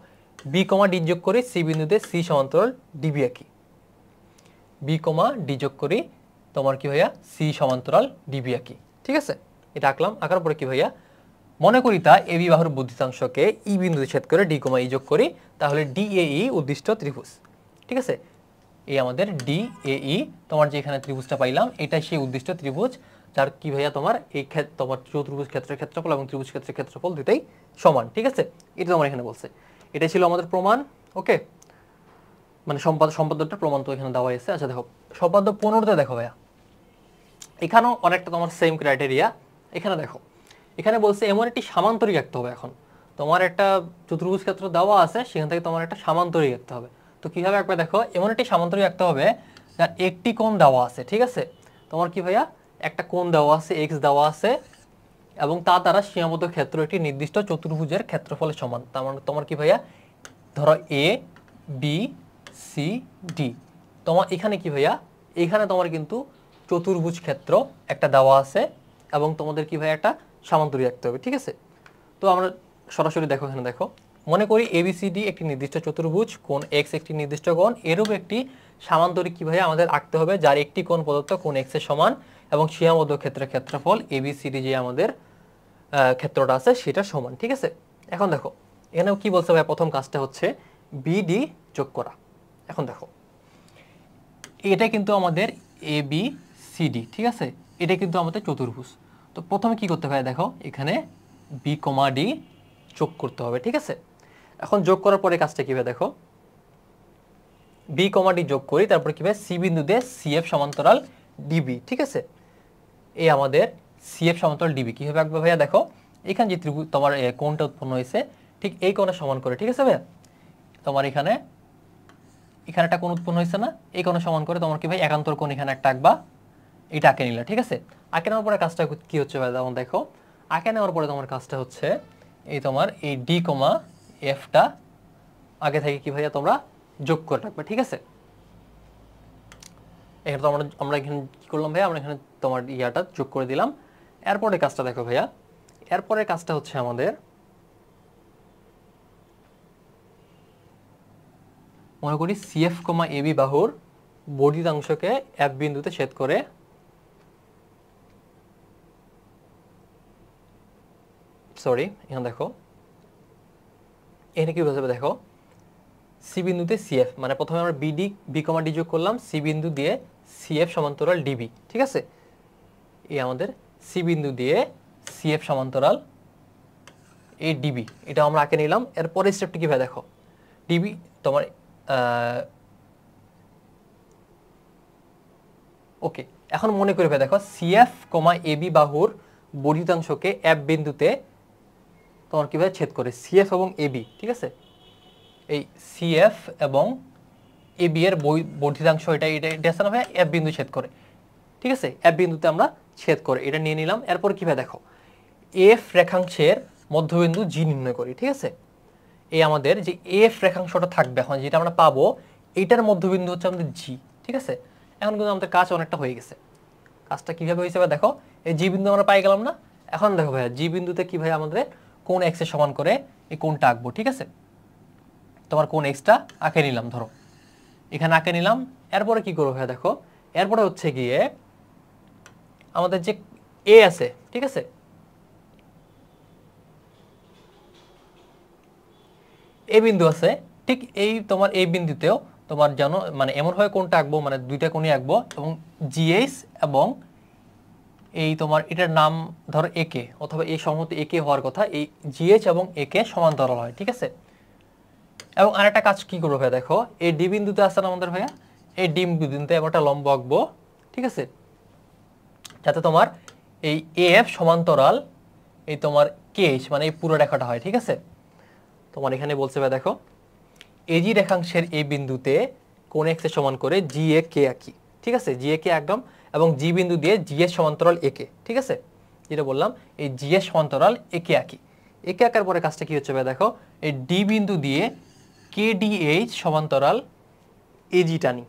বি কমা ডি যোগ করি, সি বিন্দুতে সি সমান্তরাল ডিবি আঁকি, বি কমা ডি যোগ করি তোমার কি ভাইয়া সি সমান্তরাল ডিবি আঁকি। ঠিক আছে, এটা আঁকলাম, আঁকার পরে কি ভাইয়া মনে করি তা এবি বাহুর বুদ্ধিতাংশকে ই বিন্দুতে ছেদ করে ডি কমা ই যোগ করি, তাহলে ডি এ ই উদ্দিষ্ট ত্রিভুজ। ঠিক আছে, এই আমাদের ডি এ ই তোমার যে এখানে ত্রিভুজটা পাইলাম এটাই সেই উদ্দিষ্ট ত্রিভুজ, যার কি ভাইয়া তোমার এই তোমার চতুর্ভুজ ক্ষেত্রের ক্ষেত্রফল এবং ত্রিভুজ ক্ষেত্রের ক্ষেত্রফল দুটাই সমান। ঠিক আছে, এটা তোমার এখানে বলছে, এটাই ছিল আমাদের প্রমাণ। ওকে, মানে সম্পাদ্যটা প্রমাণ তো এখানে দেওয়া হয়েছে। আচ্ছা দেখো সম্পাদ্য 15তে দেখো ভাইয়া, এখানেও অনেকটা তোমার সেম ক্রাইটেরিয়া। এখানে দেখো এখানে বলছে এমন একটি সামান্তরিক আঁকতে হবে। এখন তোমার একটা চতুর্ভুজ ক্ষেত্র দেওয়া আছে, সেখান থেকে তোমার একটা সামান্তরিক আঁকতে হবে। তো কিভাবে আঁকবে দেখো, এমন একটি সামান্তরিক আঁকতে হবে যার একটি কোণ দেওয়া আছে। ঠিক আছে, তোমার কি ভাইয়া একটা কোণ দেওয়া আছে, এক্স দেওয়া আছে, এবং তা দ্বারা সীমাবদ্ধ ক্ষেত্র একটি নির্দিষ্ট চতুর্ভুজের ক্ষেত্রফলের সমান। তার মানে তোমার কি ভাইয়া ধরো এ বি সি ডি, তোমার এখানে কি ভাইয়া এখানে তোমার কিন্তু চতুর্ভুজ ক্ষেত্র একটা দেওয়া আছে, এবং তোমাদের কি ভাইয়া একটা সামান্তরিক রাখতে হবে। ঠিক আছে, তো আমরা সরাসরি দেখো এখানে দেখো, মনে করি এবিসিডি একটি নির্দিষ্ট চতুর্ভুজ, কোণ এক্স একটি নির্দিষ্ট কোণ, এরূপ একটি সামান্তরিক কি ভাইয়া আমাদের আঁকতে হবে যার একটি কোণ প্রদত্ত কোণ এক্স এর সমান, এবং সীমাবদ্ধ ক্ষেত্রের ক্ষেত্রফল এবিসিডি যে আমাদের ক্ষেত্রটা আছে সেটা সমান। ঠিক আছে, এখন দেখো এখানেও কি বলছে ভাই, প্রথম কাজটা হচ্ছে বিডি যোগ করা। এখন দেখো এটা কিন্তু আমাদের এ বি সি ডি, ঠিক আছে, এটা কিন্তু আমাদের চতুর্ভুজ। তো প্রথমে কি করতে হবে দেখো, এখানে বি কমা ডি যোগ করতে হবে। ঠিক আছে, এখন যোগ করার পরে কাজটা কি হবে দেখো, বি কমা ডি যোগ করি, তারপরে কি হবে সি বিন্দুতে সিএফ সমান্তরাল ডিবি। ঠিক আছে, এই আমাদের সিএফ সমান্তরাল ডিবি কি হবে একবার ভাইয়া দেখো, এখানে যে ত্রিভুজ তোমার কোণটা উৎপন্ন হয়েছে ঠিক এই কোণের সমান করে। ঠিক আছে ভাইয়া, তোমার এখানে একটা কোণ উৎপন্ন হয়েছে না, এই কোণের সমান করে তোমার কি ভাই একান্তর কোণ এখানে একটা আঁকবা, এটা আঁকে নিলা। ঠিক আছে, আঁকে নেওয়ার পরে কাজটা কি হচ্ছে ভাই যেমন দেখো, আঁকে নেওয়ার পরে তোমার কাজটা হচ্ছে এই তোমার এই ডি কমা এফটা আগে থেকে কি ভাইয়া তোমরা যোগ করে রাখবে। ঠিক আছে, এখানে তো আমরা এখানে কি করলাম ভাইয়া, আমরা এখানে তোমার ইয়াটা যোগ করে দিলাম। এরপরে কাজটা দেখো ভাইয়া, এরপরে কাজটা হচ্ছে আমাদের মনে করি সিএফ কমা এবি বাহুর বর্ধিতাংশকে এফ বিন্দুতে ছেদ করে এখানে দেখো এখানে কি বোঝাবে দেখো, সি বিন্দুতে সিএফ মানে প্রথমে আমরা বি কমা ডি যোগ করলাম, সি বিন্দু দিয়ে সিএফ সমান্তরাল ডিবি। ঠিক আছে, এই আমাদের সি বিন্দু দিয়ে সিএফ সমান্তরাল এই ডিবি, এটা আমরা আঁকে নিলাম। এরপরে স্টেপটা কি ভাই দেখো, ডিবি তোমার ওকে, এখন মনে করে দেখো সিএফ কমা এবি বাহুর বর্ধিতাংশকে এফ বিন্দুতে তোমার কিভাবে ছেদ করে, সিএফ এবং এবি, ঠিক আছে, এই সিএফ এবং এবি এর বর্ধিতাংশ এটা এটা এটা আছে না ভাই, এফ বিন্দু ছেদ করে, ঠিক আছে, এফ বিন্দুতে আমরা ছেদ করে এটা নিয়ে নিলাম। এরপর কিভাবে দেখো এফ রেখাংশের মধ্যবিন্দু জি নির্ণয় করি, ঠিক আছে, এই আমাদের যে এফ রেখাংশটা থাকবে এখন যেটা আমরা পাবো এইটার মধ্যবিন্দু হচ্ছে আমাদের জি, ঠিক আছে। এখন কিন্তু আমাদের কাজ অনেকটা হয়ে গেছে। কাজটা কিভাবে হয়েছে ভাই দেখো, এই জি বিন্দু আমরা পাই গেলাম না। এখন দেখো ভাইয়া জি বিন্দুতে কি ভাই আমাদের কোণ এক্স এর সমান করে এই কোণটা আঁকবো, ঠিক আছে। তোমার কোণ এক্সটা আঁকে নিলাম, ধরো এখানে আঁকে নিলাম। এরপরে কি করবো ভাইয়া দেখো, এরপরে হচ্ছে গিয়ে আমাদের যে এ আছে, ঠিক আছে, এ বিন্দু আছে, ঠিক এই তোমার এই বিন্দুতেও তোমার জানো মানে এমনভাবে কোণটা আঁকবো, মানে দুইটা কোণই আঁকবো এবং জিএস এবং এই তোমার এটার নাম ধরো একে, অথবা এই সম্ভবত একে হওয়ার কথা, এই জিএইচ এবং একে সমান্তরাল হয়, ঠিক আছে। এবং আরেকটা কাজ কি করবো ভাইয়া দেখো, এই ডি বিন্দুতে আসছে না আমাদের ভাইয়া, এই ডি বিন্দুতে একটা লম্ব আঁকবো, ঠিক আছে, যাতে তোমার এই এফ সমান্তরাল এই তোমার কেএইচ মানে এই পুরো রেখাটা হয়, ঠিক আছে। তোমার এখানে বলছে ভাই দেখো এজি রেখাংশের এই বিন্দুতে কোণ এক্স এর সমান করে জি এ কে আঁকি, ঠিক আছে, জি এ কে একদম, এবং জি বিন্দু দিয়ে জি এর সমান্তরাল একে, ঠিক আছে, যেটা বললাম এই জি এর সমান্তরাল একে আঁকি। একে আঁকার পরে কাজটা কি হচ্ছে ভাই দেখো, এই ডি বিন্দু দিয়ে কে ডি এইচ সমান্তরাল এজি টানি,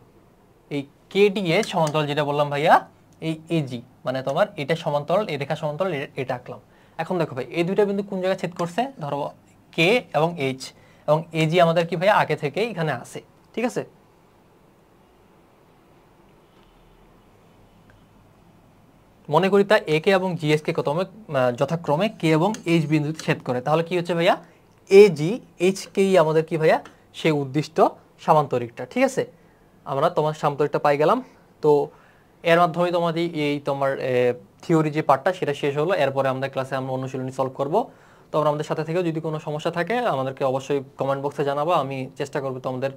এই কে ডি এইচ সমান্তরাল যেটা বললাম ভাইয়া এই এজি মানে তোমার এটা সমান্তরাল, এই রেখা সমান্তরাল, এটা আঁকলাম। এখন দেখো ভাই এই দুইটা বিন্দু কোন জায়গায় ছেদ করছে, ধরো কে এবং এইচ, এবং এজি আমাদের কি ভাইয়া আগে থেকে এখানে আছে, ঠিক আছে। মনে করি তা এ কে এবং জিএস কে যথাক্রমে কে এবং এইচ বিন্দুতে ছেদ করে, তাহলে কি হচ্ছে ভাইয়া এজি এইচ কেই আমাদের কি ভাইয়া সেই উদ্দিষ্ট সামান্তরিকটা, ঠিক আছে। আমরা তোমার সামান্তরিকটা পাই গেলাম। তো এর মাধ্যমে তোমাদের এই তোমার থিওরি যে পার্টটা সেটা শেষ হলো। এরপরে আমাদের ক্লাসে আমরা অনুশীলনী সলভ করব। তোমরা আমাদের সাথে থেকেও যদি কোনো সমস্যা থাকে আমাদেরকে অবশ্যই কমেন্ট বক্সে জানাবো, আমি চেষ্টা করবো তোমাদের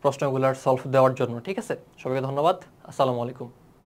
প্রশ্নগুলোর সলভ দেওয়ার জন্য, ঠিক আছে। সবাইকে ধন্যবাদ, আসসালামু আলাইকুম।